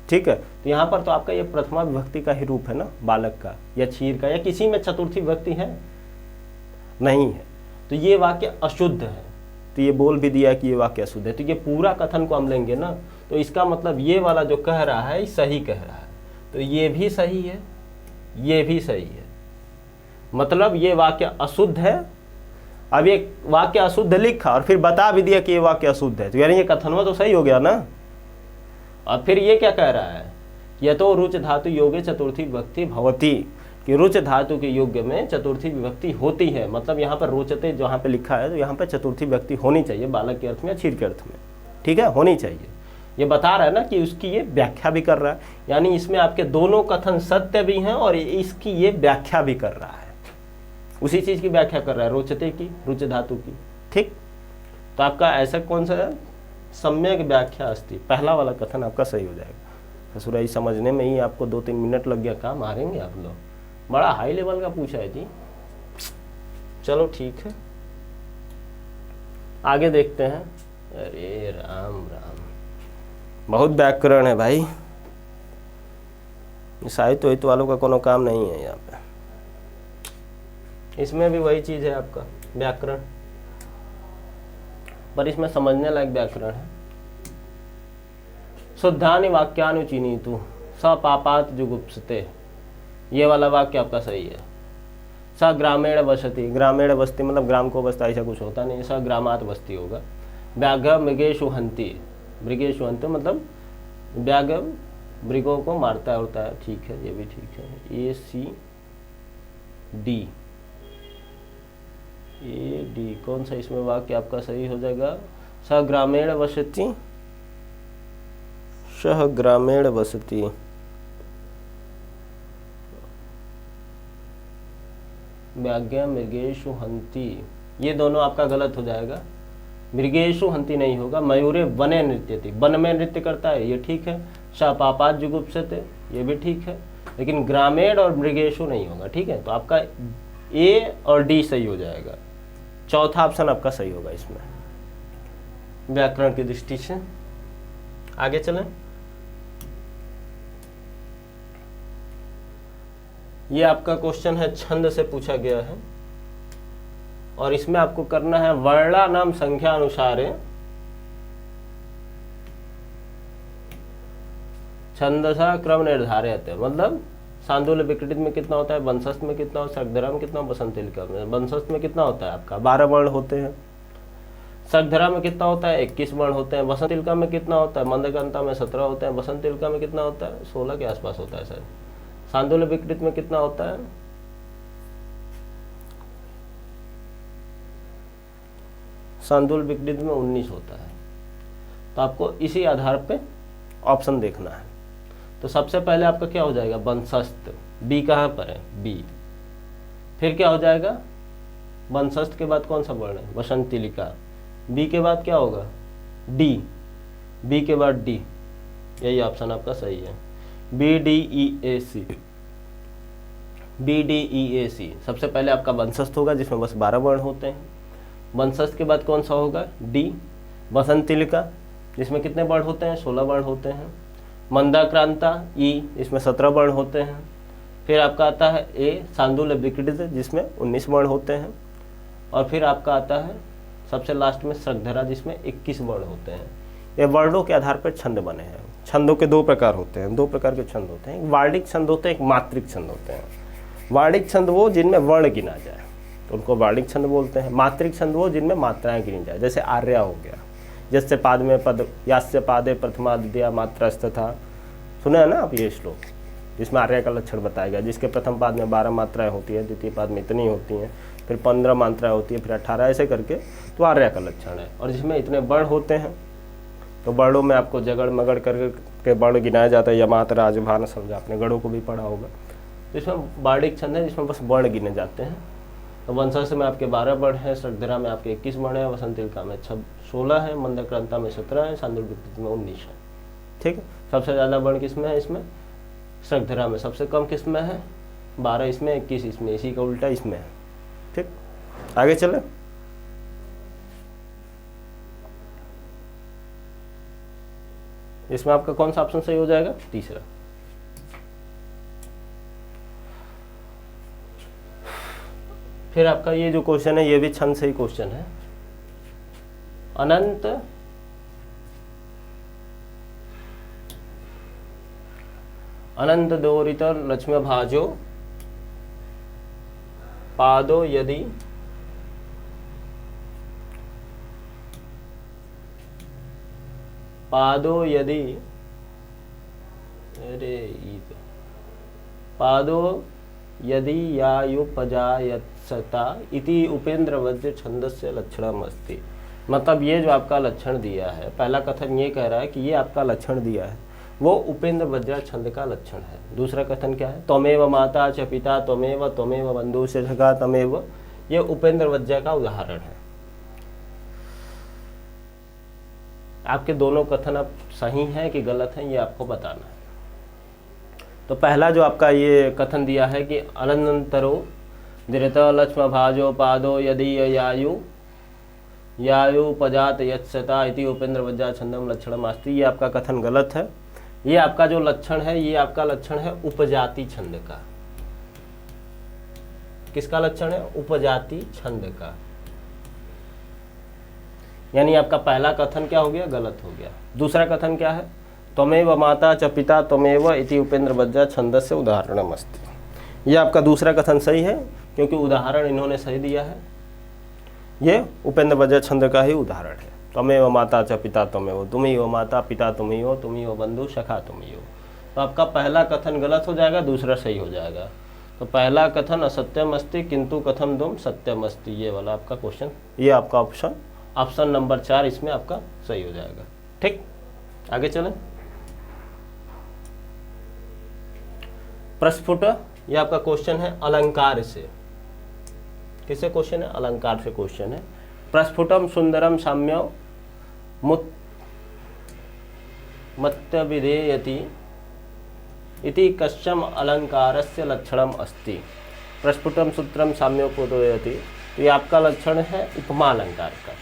ठीक है। तो यहाँ पर तो आपका ये प्रथमा विभक्ति का ही रूप है ना, बालक का या क्षीर का, या किसी में चतुर्थी विभक्ति है नहीं है, तो ये वाक्य अशुद्ध है। तो ये बोल भी दिया कि ये वाक्य अशुद्ध है, तो ये पूरा कथन को हम लेंगे ना, तो इसका मतलब ये वाला जो कह रहा है सही कह रहा है, तो ये भी सही है, ये भी सही है, मतलब ये वाक्य अशुद्ध है। अब ये वाक्य अशुद्ध लिखा और फिर बता भी दिया कि ये वाक्य अशुद्ध है, तो यानी ये कथनवा तो सही हो गया ना। और फिर ये क्या कह रहा है, यतो रुच धातु योगे चतुर्थी विभक्ति भवति, कि रुच धातु के योग में चतुर्थी विभक्ति होती है, मतलब यहाँ पर रोचते जहाँ पे लिखा है तो यहाँ पर चतुर्थी विभक्ति होनी चाहिए, बालक के अर्थ में या क्षीर के अर्थ में, ठीक है, होनी चाहिए। ये बता रहा है ना कि उसकी ये व्याख्या भी कर रहा है, यानी इसमें आपके दोनों कथन सत्य भी हैं और इसकी ये व्याख्या भी कर रहा है, उसी चीज़ की व्याख्या कर रहा है, रोचते की, रुच धातु की, ठीक। तो आपका ऐसा कौन सा है, सम्यक व्याख्या अस्ति, पहला वाला कथन आपका सही हो जाएगा। ससुराई समझने में ही आपको 2-3 मिनट लग गया, काम हारेंगे आप लोग, बड़ा हाई लेवल का पूछा है जी। चलो ठीक है, आगे देखते हैं। अरे राम राम, बहुत व्याकरण है भाई, साहित्य वहित्य वालों का कोनो काम नहीं है यहाँ पे। इसमें भी वही चीज़ है आपका व्याकरण, पर इसमें समझने लायक व्याकरण है। शुद्धानि वाक्यानुचिनीतु स पापात जुगुप्सते, ये वाला वाक्य आपका सही है। स ग्रामीण बसती, ग्रामीण बस्ती मतलब ग्राम को बसता, ऐसा कुछ होता नहीं, स ग्रामात बस्ती होगा। व्याघ्र मृगेषु हंति, मृगेषु हंति मतलब व्याघ्र मृगों को मारता होता है, ठीक है, ये भी ठीक है। ए डी कौन सा इसमें वाक्य आपका सही हो जाएगा, स ग्रामीण बसती, सह ग्रामीण बसती, व्याघ्र मृगेषु हंति, ये दोनों आपका गलत हो जाएगा। मृगेषु हंति नहीं होगा, मयूरे वने नृत्यति, वन में नृत्य करता है, ये ठीक है। शापापात जुगुप्सते, ये भी ठीक है, लेकिन ग्रामीण और मृगेषु नहीं होगा, ठीक है। तो आपका ए और डी सही हो जाएगा, चौथा ऑप्शन आपका सही होगा इसमें व्याकरण की दृष्टि से। आगे चलें, ये आपका क्वेश्चन है, छंद से पूछा गया है और इसमें आपको करना है वर्णा नाम संख्या अनुसार छंदसा क्रम निर्धारित है, मतलब सांदुल्य विकृत में कितना होता है, वंशस्थ में कितना होता है, शक्धरा में कितना, बसंतिलिका में, वंशस्थ में कितना होता है आपका 12 वर्ण होते हैं, शक्धरा में कितना होता है 21 वर्ण होते हैं, बसंतिलिका में कितना होता है, मंदगंता में 17 होते हैं, बसंतिलिका में कितना होता है 16 के आसपास होता है सर, सांदुल्य विकृत में कितना होता है, सांदुल्य विकृत में 19 होता है। तो आपको इसी आधार पे ऑप्शन देखना है। तो सबसे पहले आपका क्या हो जाएगा, वंशस्थ। बी कहाँ पर है, बी। फिर क्या हो जाएगा, वंशस्थ के बाद कौन सा वर्ण है, वसंतिलिका। बी के बाद क्या होगा, डी। बी के बाद डी, यही ऑप्शन आपका सही है, बी डी ई ए सी। बी डी ई ए सी सबसे पहले आपका वंशस्थ होगा जिसमें बस 12 वर्ण होते हैं। वंशस्थ के बाद कौन सा होगा, डी। वसंतिलिका जिसमें कितने वर्ण होते हैं, 16 वर्ण होते हैं। मंदाक्रांता ई, इसमें 17 वर्ण होते हैं। फिर आपका आता है ए शार्दूल विकृत जिसमें 19 वर्ण होते हैं। और फिर आपका आता है सबसे लास्ट में श्रद्धरा जिसमें 21 वर्ण होते हैं। ये वर्णों के आधार पर छंद बने हैं। छंदों के 2 प्रकार होते हैं, 2 प्रकार के छंद होते हैं, एक वार्णिक छंद होते हैं, एक मात्रिक छंद होते हैं। वार्णिक छंद वो जिनमें वर्ण गिना जाए तो उनको वार्णिक छंद बोलते हैं। मात्रिक छंद वो जिनमें मात्राएं गिनी जाए, जैसे आर्या हो गया, जैसे पाद में पद, यास्य पादे प्रथमा द्वितीया मात्रास्थ था, सुना है ना आप ये श्लोक, जिसमें आर्या का लक्षण बताया गया, जिसके प्रथम पाद में 12 मात्राएं होती है, द्वितीय पाद में इतनी होती हैं, फिर 15 मात्राएं होती है, फिर 18, ऐसे करके तो आर्या का लक्षण है। और जिसमें इतने वर्ण होते हैं तो वर्णों में आपको जगड़ मगड़ करके वर्ण गिनाया जाता है, यमात राजभान समझा, आपने गढ़ों को भी पढ़ा होगा। तो इसमें वार्णिक छंद है जिसमें बस वर्ण गिने जाते हैं। तो वंशस्थ में आपके 12 वर्ण हैं, श्रद्धरा में आपके 21 वर्ण हैं, वसंतिलिका में 16 है, मंदक्रांता में 17 है, शार्दूल विकृत में 19 है। ठीक है, सबसे ज़्यादा वर्ण किसमें है, इसमें श्रद्धरा में। सबसे कम किसमें है, 12 इसमें, 21 इसमें, इसी का उल्टा इसमें है। ठीक, आगे चले। इसमें आपका कौन सा ऑप्शन सही हो जाएगा, तीसरा। फिर आपका ये जो क्वेश्चन है ये भी छंद से ही क्वेश्चन है। अनंत अनंत दोरित लक्ष्म भाजो पादो यदि पादो यदि यायुपजायत्सता इति उपेंद्र वज्र छंदस्य लक्षणम अस्ति। मतलब ये जो आपका लक्षण दिया है, पहला कथन ये कह रहा है कि ये आपका लक्षण दिया है वो उपेंद्र वज्र छंद का लक्षण है। दूसरा कथन क्या है, त्वमेव माता च पिता त्वमेव बंधु च सखा त्वमेव, ये उपेंद्र वज्र का उदाहरण है। आपके दोनों कथन अब सही हैं कि गलत हैं ये आपको बताना है। तो पहला जो आपका ये कथन दिया है कि अनंतरो धृत लक्ष्म भाजो पादो यदि यायुपजात यत्सता इति उपेंद्र वज्रा छंदम लक्षणम अस्ति, ये आपका कथन गलत है। ये आपका जो लक्षण है ये आपका लक्षण है उपजाति छंद का। किसका लक्षण है, उपजाति छंद का। यानी आपका पहला कथन क्या हो गया, गलत हो गया। दूसरा कथन क्या है, त्वमेव माता च पिता त्वमेव इति उपेंद्र वज्रा छंदस्य उदाहरणम अस्ति। ये आपका दूसरा कथन सही है क्योंकि उदाहरण इन्होंने सही दिया है। ये उपेंद्र वज्र छंद का ही उदाहरण है। त्वमेव माता च पिता त्वमेव, तुम ही हो माता, पिता तुम ही हो बंधु, सखा तुम ही हो। तो आपका पहला कथन गलत हो जाएगा, दूसरा सही हो जाएगा। तो पहला कथन असत्यम अस्ति किंतु कथम दुम सत्यम अस्ति, ये वाला आपका क्वेश्चन, ये आपका ऑप्शन नंबर 4 इसमें आपका सही हो जाएगा। ठीक, आगे चलें। प्रस्फुट, ये आपका क्वेश्चन है अलंकार से। किससे क्वेश्चन है, अलंकार से क्वेश्चन है। प्रस्फुटम सुंदरम साम्य मत्य विधेयति इति कश्चन अलंकारस्य लक्षणम अस्ति। प्रस्फुटम सूत्रम साम्योपदेयति, तो ये आपका लक्षण है उपमा अलंकार का।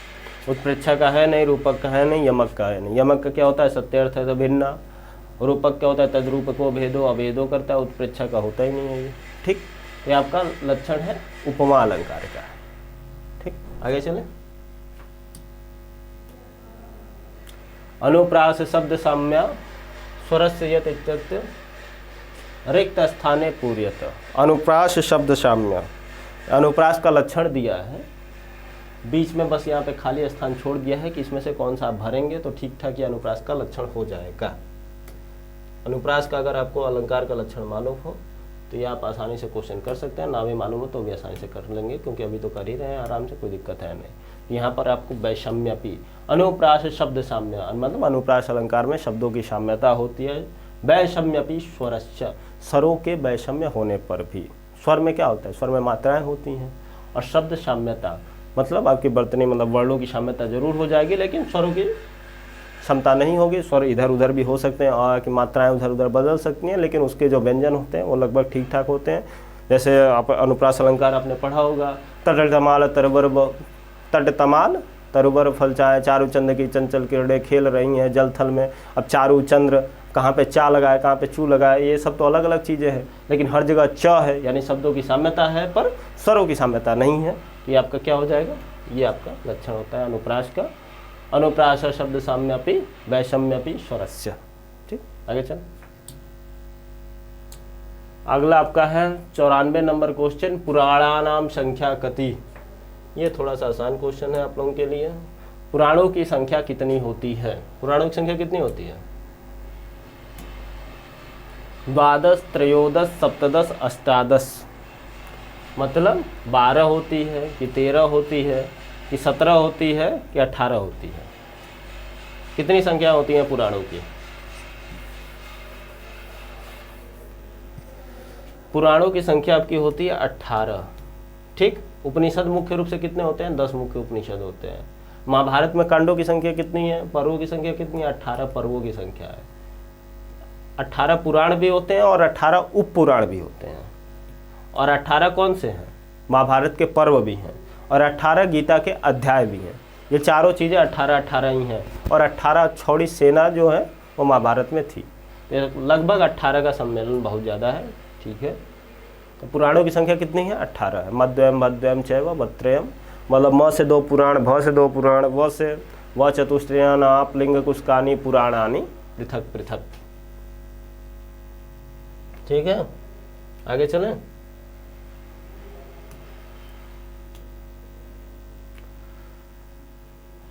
उत्प्रेक्षा का है नहीं, रूपक का है नहीं, यमक का है नहीं। यमक का क्या होता है, सत्यार्थ है तो भिन्ना। रूपक क्या होता है, तद्रूपको भेदो अभेदो करता है। उत्प्रेक्षा का होता ही नहीं है ये। ठीक, ये आपका लक्षण है उपमा अलंकार का। ठीक, आगे चलें। अनुप्रास शब्द साम्य स्वरस्य यत इत्यर्थ रिक्त स्थाने पूर्यत। अनुप्रास शब्द साम्य, अनुप्रास का लक्षण दिया है, बीच में बस यहाँ पे खाली स्थान छोड़ दिया है कि इसमें से कौन सा आप भरेंगे तो ठीक ठाक ये अनुप्रास का लक्षण हो जाएगा। अनुप्रास का अगर आपको अलंकार का लक्षण मालूम हो तो ये आप आसानी से क्वेश्चन कर सकते हैं, ना भी मालूम हो तो भी आसानी से कर लेंगे क्योंकि अभी तो कर ही रहे हैं आराम से, कोई दिक्कत है नहीं। यहाँ पर आपको वैषम्यपी अनुप्रास शब्द साम्य, मतलब अनुप्रास अलंकार में शब्दों की साम्यता होती है, वैषम्यपि स्वरस्य, स्वरों के वैषम्य होने पर भी। स्वर में क्या होता है, स्वर में मात्राएं होती हैं। और शब्द साम्यता मतलब आपकी वर्तनी मतलब वर्णों की साम्यता जरूर हो जाएगी, लेकिन स्वरों की क्षमता नहीं होगी। स्वर इधर उधर भी हो सकते हैं और की मात्राएं उधर उधर बदल सकती हैं, लेकिन उसके जो व्यंजन होते हैं वो लगभग ठीक ठाक होते हैं। जैसे आप अनुप्रास अलंकार आपने पढ़ा होगा, तटतमाल तरुवर फल चाहे, चारु चंद्र की चंचल किरणें खेल रही हैं जल थल में। अब चारु चंद्र कहाँ पे चा लगाए, कहाँ पे चू लगाए, ये सब तो अलग अलग चीज़ें हैं, लेकिन हर जगह च है, यानी शब्दों की साम्यता है पर स्वरों की साम्यता नहीं है। तो ये आपका क्या हो जाएगा, ये आपका लक्षण होता है अनुप्रास का। अनुप्रास शब्द साम्यपि वैषम्यपि स्वरस्य। ठीक, आगे चल। अगला आपका है 94 नंबर क्वेश्चन, पुराणानाम संख्या कति। ये थोड़ा सा आसान क्वेश्चन है आप लोगों के लिए। पुराणों की संख्या कितनी होती है, पुराणों की संख्या कितनी होती है? 12, 13, 17, 18। मतलब 12 होती है कि 13 होती है कि 17 होती है कि 18 होती है? कितनी संख्या होती है पुराणों की? पुराणों की संख्या आपकी होती है 18। ठीक, उपनिषद मुख्य रूप से कितने होते हैं? 10 मुख्य उपनिषद होते हैं। महाभारत में कांडों की संख्या कितनी है, पर्वों की संख्या कितनी है? 18 पर्वों की संख्या है। 18 पुराण भी होते हैं और 18 उप पुराण भी होते हैं। और 18 कौन से हैं? महाभारत के पर्व भी हैं और 18 गीता के अध्याय भी हैं। ये चारों चीज़ें 18 ही हैं। और 18 छौड़ी सेना जो है वो महाभारत में थी। लगभग 18 का सम्मेलन बहुत ज़्यादा है। ठीक है, तो पुराणों की संख्या कितनी है? 18 है। मद्वयम भद्वयम चैव वत्रयम, मतलब म से 2 पुराण, भ से 2 पुराण, व से व चतुष्टयानि आप लिंग कुशकानि पुराणानि पृथक पृथक। ठीक है, आगे चलें।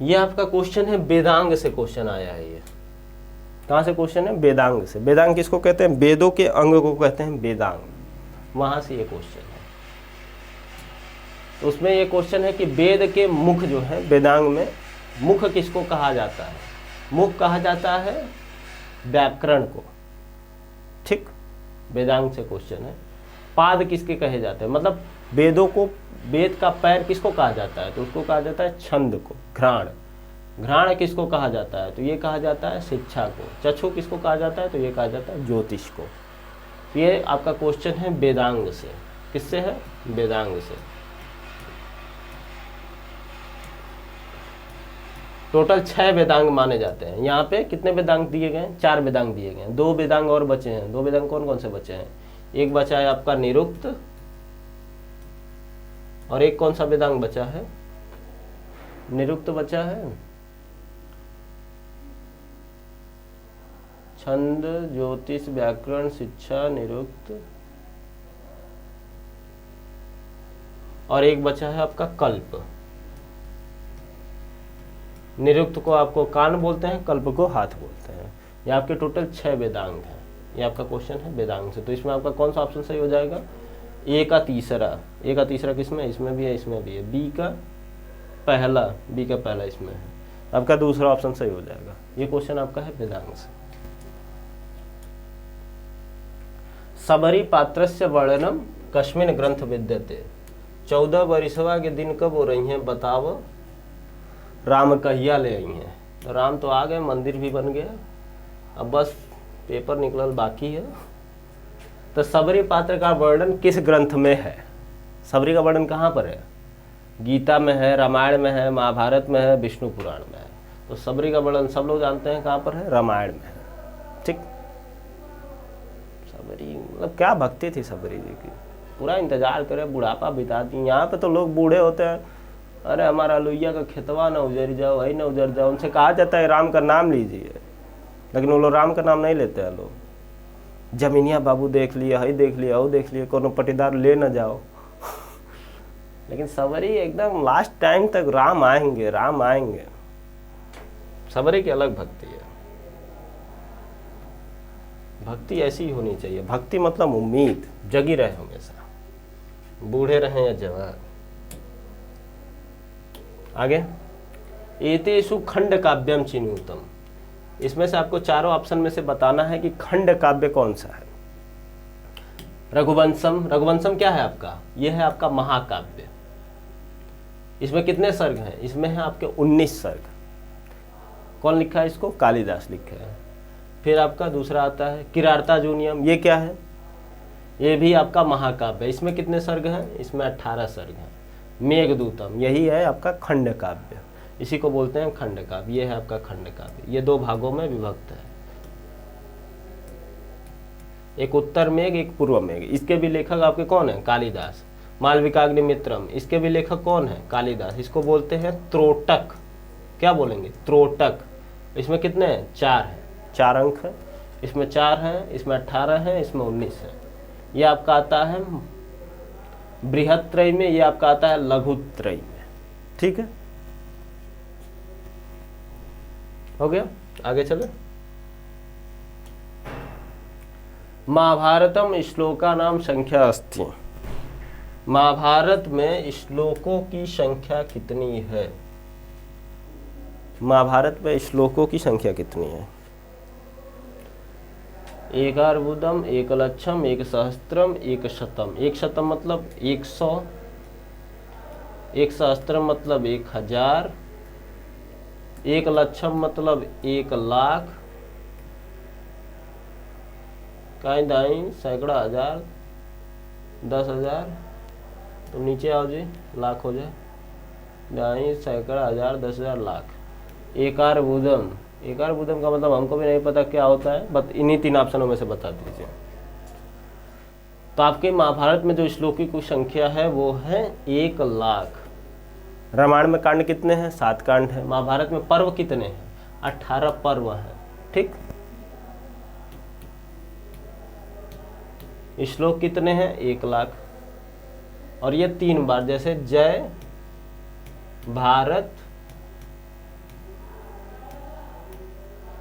ये आपका क्वेश्चन है, वेदांग से क्वेश्चन आया है। ये कहाँ से क्वेश्चन है? वेदांग से। वेदांग किसको कहते हैं? वेदों के अंग को कहते हैं वेदांग। वहां से ये क्वेश्चन है। तो उसमें ये क्वेश्चन है कि वेद के मुख जो है, वेदांग में मुख किसको कहा जाता है? मुख कहा जाता है व्याकरण को। ठीक, वेदांग से क्वेश्चन है। पाद किसके कहे जाते हैं? मतलब वेदों को, वेद का पैर किसको कहा जाता है? तो उसको कहा जाता है छंद को। घ्राण, घ्राण किसको कहा जाता है? तो ये कहा जाता है शिक्षा को। चक्षु किसको कहा जाता है? तो ये कहा जाता है ज्योतिष को। ये आपका क्वेश्चन है वेदांग से। किससे है? वेदांग से। टोटल 6 वेदांग माने जाते हैं। यहाँ पे कितने वेदांग दिए गए हैं? 4 वेदांग दिए गए हैं। 2 वेदांग और बचे हैं। 2 वेदांग कौन कौन से बचे हैं? एक बचा है आपका निरुक्त, और एक कौन सा वेदांग बचा है? निरुक्त बचा है। छंद, ज्योतिष, व्याकरण, शिक्षा, निरुक्त, और एक बचा है आपका कल्प। निरुक्त को आपको कान बोलते हैं, कल्प को हाथ बोलते हैं। ये आपके टोटल 6 वेदांग हैं। ये आपका क्वेश्चन है वेदांग से। तो इसमें आपका कौन सा ऑप्शन सही हो जाएगा? ए का तीसरा। ए का तीसरा किसमें? इसमें भी है, इसमें भी है। बी का पहला, बी का पहला इसमें है। आपका दूसरा ऑप्शन सही हो जाएगा। ये क्वेश्चन आपका है वेदांग से। सबरी पात्रस्य वर्णनम कस्मिन ग्रंथ विद्यते। 14 वर्षवा के दिन कब हो रही हैं बताव, राम कहिया ले आई हैं। तो राम तो आ गए, मंदिर भी बन गया, अब बस पेपर निकलल बाकी है। तो सबरी पात्र का वर्णन किस ग्रंथ में है? सबरी का वर्णन कहाँ पर है? गीता में है, रामायण में है, महाभारत में है, विष्णु पुराण में है। तो सबरी का वर्णन सब लोग जानते हैं कहाँ पर है? रामायण में है। ठीक, सबरी मतलब क्या भक्ति थी सबरी जी की। पूरा इंतजार करे, बुढ़ापा बिता दी। यहाँ पे तो लोग बूढ़े होते हैं, अरे हमारा लोहिया का खेतवा ना उजर जाओ, है ना उजर जाओ। उनसे कहा जाता है राम का नाम लीजिए, लेकिन वो लोग राम का नाम नहीं लेते हैं। लोग जमीनिया बाबू देख लिया, है देख लिया, वो देख लिया, कोनो पटीदार ले ना जाओ। लेकिन सबरी एकदम लास्ट टाइम तक राम आएंगे, राम आएंगे। सबरी की अलग भक्ति है। भक्ति ऐसी ही होनी चाहिए। भक्ति मतलब उम्मीद, जगी रहे हमेशा, बूढ़े रहें या जवान। आगे, एतेषु खंड काव्यम चिन्युतम। इसमें से आपको चारों ऑप्शन में से बताना है कि खंड काव्य कौन सा है। रघुवंशम, रघुवंशम क्या है आपका, यह है आपका महाकाव्य। इसमें कितने सर्ग हैं, इसमें है आपके 19 सर्ग। कौन लिखा है इसको, कालिदास लिखा है। फिर आपका दूसरा आता है किरातार्जुनीयम, ये क्या है, ये भी आपका महाकाव्य है। इसमें कितने सर्ग हैं, इसमें 18 सर्ग हैं। मेघदूतम, यही है आपका खंड काव्य, इसी को बोलते हैं खंड काव्य। ये है आपका खंड काव्य, ये 2 भागों में विभक्त है, एक उत्तर मेघ एक पूर्व मेघ। इसके भी लेखक आपके कौन है, कालिदास। मालविकाग्निमित्रम, इसके भी लेखक कौन है, कालिदास। इसको बोलते हैं त्रोटक, क्या बोलेंगे, त्रोटक। इसमें कितने हैं, 4 हैं, 4 अंक है। इसमें 4 हैं, इसमें 18 है, इसमें 19 है। ये आपका आता है बृहत्त्रयी में, ये आपका आता है लघुत्रयी में। ठीक है, हो गया, आगे चले। महाभारतम श्लोका नाम संख्या अस्ति, महाभारत में श्लोकों की संख्या कितनी है, महाभारत में श्लोकों की संख्या कितनी है। 1 अर्बुदम 1 लक्षम 1 सहस्त्रम 1 शतम। 1 शतम मतलब 100, 1 सहस्त्रम मतलब 1000, 1 लक्षम मतलब 1 लाख, काई दाई सैकड़ा हजार, 10,000, तो नीचे आओ जी, लाख हो जाए, दाई सैकड़ा हजार, 10,000 लाख। 1 अर्बुदम, 1 अर्बुदम का मतलब हमको भी नहीं पता क्या होता है, बस इन्हीं 3 ऑप्शनों में से बता दीजिए। तो आपके महाभारत में जो श्लोकी की संख्या है वो है 1 लाख। रामायण में कांड कितने हैं, 7 कांड है। महाभारत में पर्व कितने हैं, 18 पर्व हैं। ठीक, श्लोक कितने हैं, 1 लाख। और ये 3 बार, जैसे जय भारत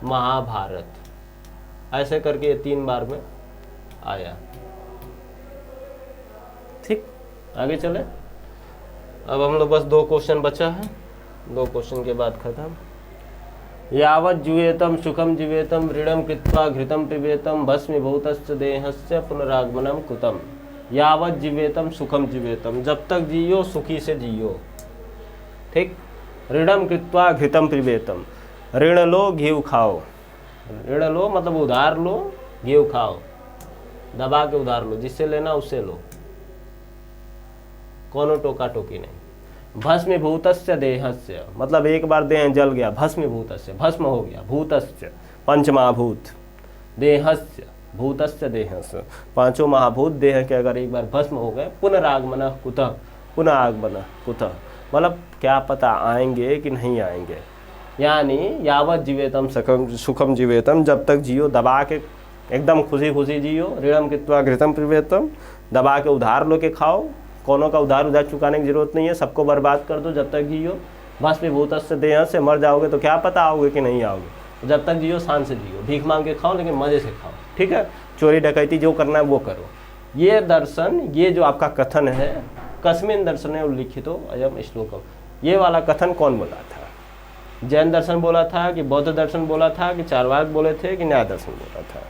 महाभारत, ऐसे करके ये 3 बार में आया। ठीक, आगे चले। अब हम लोग बस 2 क्वेश्चन बचा है, 2 क्वेश्चन के बाद खत्म। यावत् जुएतम सुखम जीवेतम ऋणम कृत्वा घृतम पिबेतम भस्मीभूतस्य देहस्य पुनरागमनम कुतम। यावत् जीवेतम सुखम जीवेतम, जब तक जियो सुखी से जियो। ठीक, ऋणम कृत्वा घृतम पिबेतम, ऋण लो घी खाओ, ऋण लो मतलब उधार लो, घी खाओ, दबा के उधार लो, जिससे लेना उससे लो, कोनो टोका टोकी नहीं। भस्मीभूतस्य देहस्य मतलब एक बार देह जल गया, भस्मीभूतस्य भस्म हो गया, भूतस्य पंचमहाभूत, देहस्य भूतस्य देहस्य 5 महाभूत देह के अगर एक बार भस्म हो गए, पुनरागमन कुतः, पुनः आगमन कुतः मतलब क्या पता आएंगे कि नहीं आएंगे। यानी यावत् जीवेतम सुखम जीवेतम, जब तक जियो दबा के एकदम खुशी खुशी जियो। ऋणम कृत्वा घृतम पिबेतम, दबा के उधार लो के खाओ, कोनो का उधार चुकाने की जरूरत नहीं है, सबको बर्बाद कर दो जब तक जियो। भस्मीभूतस्य देह से, मर जाओगे तो क्या पता आओगे कि नहीं आओगे। जब तक जियो शान से जियो, भीख मांग के खाओ लेकिन मजे से खाओ। ठीक है, चोरी डकैती जो करना है वो करो। ये दर्शन, ये जो आपका कथन है, कस्मिन दर्शने उल्लिखितो अयम श्लोकम, ये वाला कथन कौन बोला था। जैन दर्शन बोला था कि बौद्ध दर्शन बोला था कि चारवाक बोले थे कि न्याय दर्शन बोला था।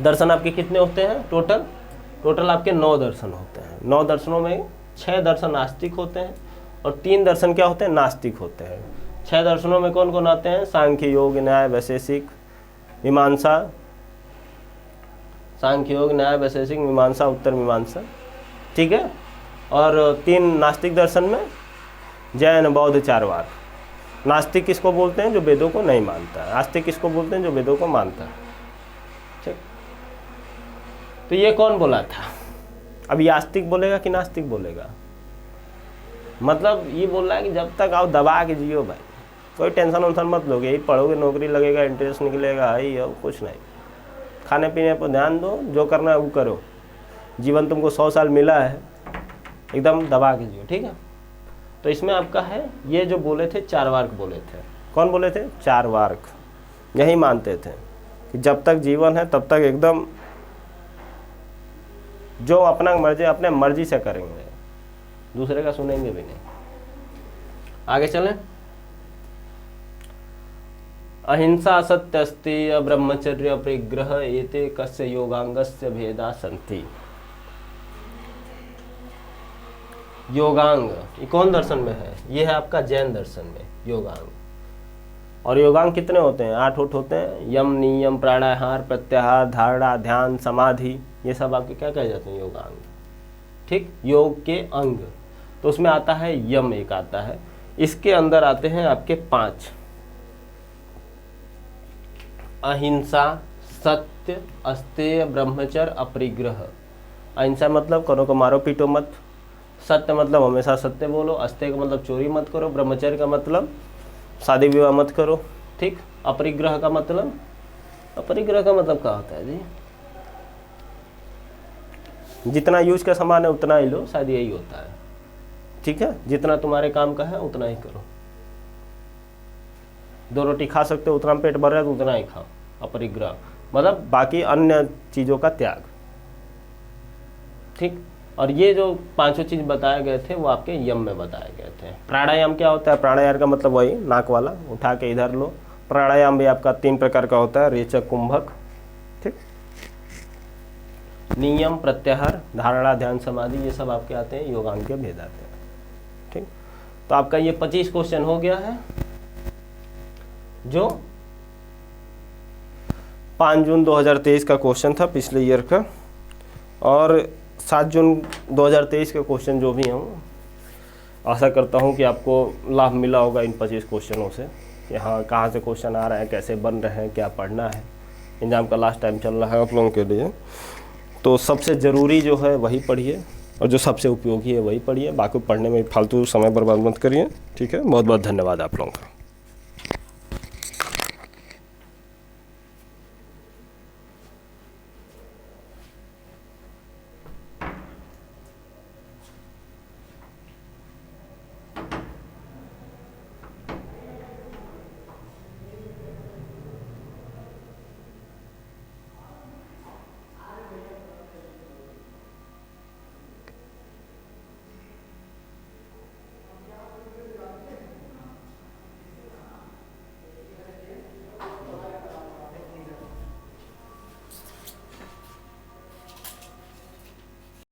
दर्शन आपके कितने होते हैं टोटल आपके 9 दर्शन होते हैं। 9 दर्शनों में 6 दर्शन आस्तिक होते हैं और 3 दर्शन क्या होते हैं, नास्तिक होते हैं। 6 दर्शनों में कौन कौन आते हैं, सांख्य योग न्याय वैशेषिक मीमांसा, सांख्य योग न्याय वैशेषिक मीमांसा उत्तर मीमांसा। ठीक है, और 3 नास्तिक दर्शन में जैन बौद्ध चारवाक। नास्तिक किसको बोलते हैं, जो वेदों को नहीं मानता है। आस्तिक किसको बोलते हैं, जो वेदों को मानता है। ठीक, तो ये कौन बोला था। अब ये आस्तिक बोलेगा कि नास्तिक बोलेगा, मतलब ये बोल रहा है कि जब तक आओ दबा के जियो भाई, कोई टेंशन वेंशन मत लोगे, यही पढ़ोगे नौकरी लगेगा, इंटरेस्ट निकलेगा, यही है, कुछ नहीं। खाने पीने पर ध्यान दो, जो करना है वो करो। जीवन तुमको 100 साल मिला है, एकदम दबा के जियो। ठीक है, तो इसमें आपका है, ये जो बोले थे चारवाक बोले थे। कौन बोले थे, चारवाक। यही मानते थे कि जब तक जीवन है तब तक एकदम जो अपना मर्जी अपने मर्जी से करेंगे, दूसरे का सुनेंगे भी नहीं। आगे चलें। अहिंसा सत्यस्तेय ब्रह्मचर्य परिग्रह एते कस्य योगांगस्य भेदा सन्ति। योगांग ये कौन दर्शन में है? ये है आपका जैन दर्शन में योगांग। और योगांग कितने होते हैं? 8 होते हैं। यम, नियम, प्राणायाम, प्रत्याहार, धारणा, ध्यान, समाधि, ये सब आपके क्या कहे जाते हैं? योगांग। ठीक, योग के अंग। तो उसमें आता है यम, एक आता है। इसके अंदर आते हैं आपके 5: अहिंसा, सत्य, अस्तेय, ब्रह्मचर्य, अपरिग्रह। अहिंसा मतलब करो को मारो पीटो मत। सत्य मतलब हमेशा सत्य बोलो। अस्तेय का मतलब चोरी मत करो। ब्रह्मचर्य का मतलब शादी विवाह मत करो। ठीक। अपरिग्रह का मतलब, अपरिग्रह का मतलब क्या होता है जी? जितना यूज का सामान है उतना ही लो, शायद यही होता है। ठीक है, जितना तुम्हारे काम का है उतना ही करो। 2 रोटी खा सकते हो, उतना पेट भर रहा है तो उतना ही खाओ। अपरिग्रह मतलब बाकी अन्य चीजों का त्याग। ठीक। और ये जो 5 चीज बताए गए थे वो आपके यम में बताए गए थे। प्राणायाम क्या होता है? प्राणायाम का मतलब वही नाक वाला, उठा के इधर लो। प्राणायाम भी आपका 3 प्रकार का होता है, रेचक, कुंभक। ठीक। नियम, प्रत्याहार, धारणा, ध्यान, समाधि, ये सब आपके आते हैं, योगांग के भेद आते हैं। ठीक। तो आपका ये 25 क्वेश्चन हो गया है, जो 5 जून 2023 का क्वेश्चन था, पिछले ईयर का। और 7 जून 2023 के क्वेश्चन जो भी हैं, आशा करता हूं कि आपको लाभ मिला होगा इन 25 क्वेश्चनों से, कि हाँ कहाँ से क्वेश्चन आ रहे हैं, कैसे बन रहे हैं, क्या पढ़ना है। एग्जाम का लास्ट टाइम चल रहा है आप लोगों के लिए, तो सबसे ज़रूरी जो है वही पढ़िए, और जो सबसे उपयोगी है वही पढ़िए। बाकी पढ़ने में फालतू समय बर्बाद मत करिए। ठीक है, बहुत बहुत धन्यवाद आप लोगों का।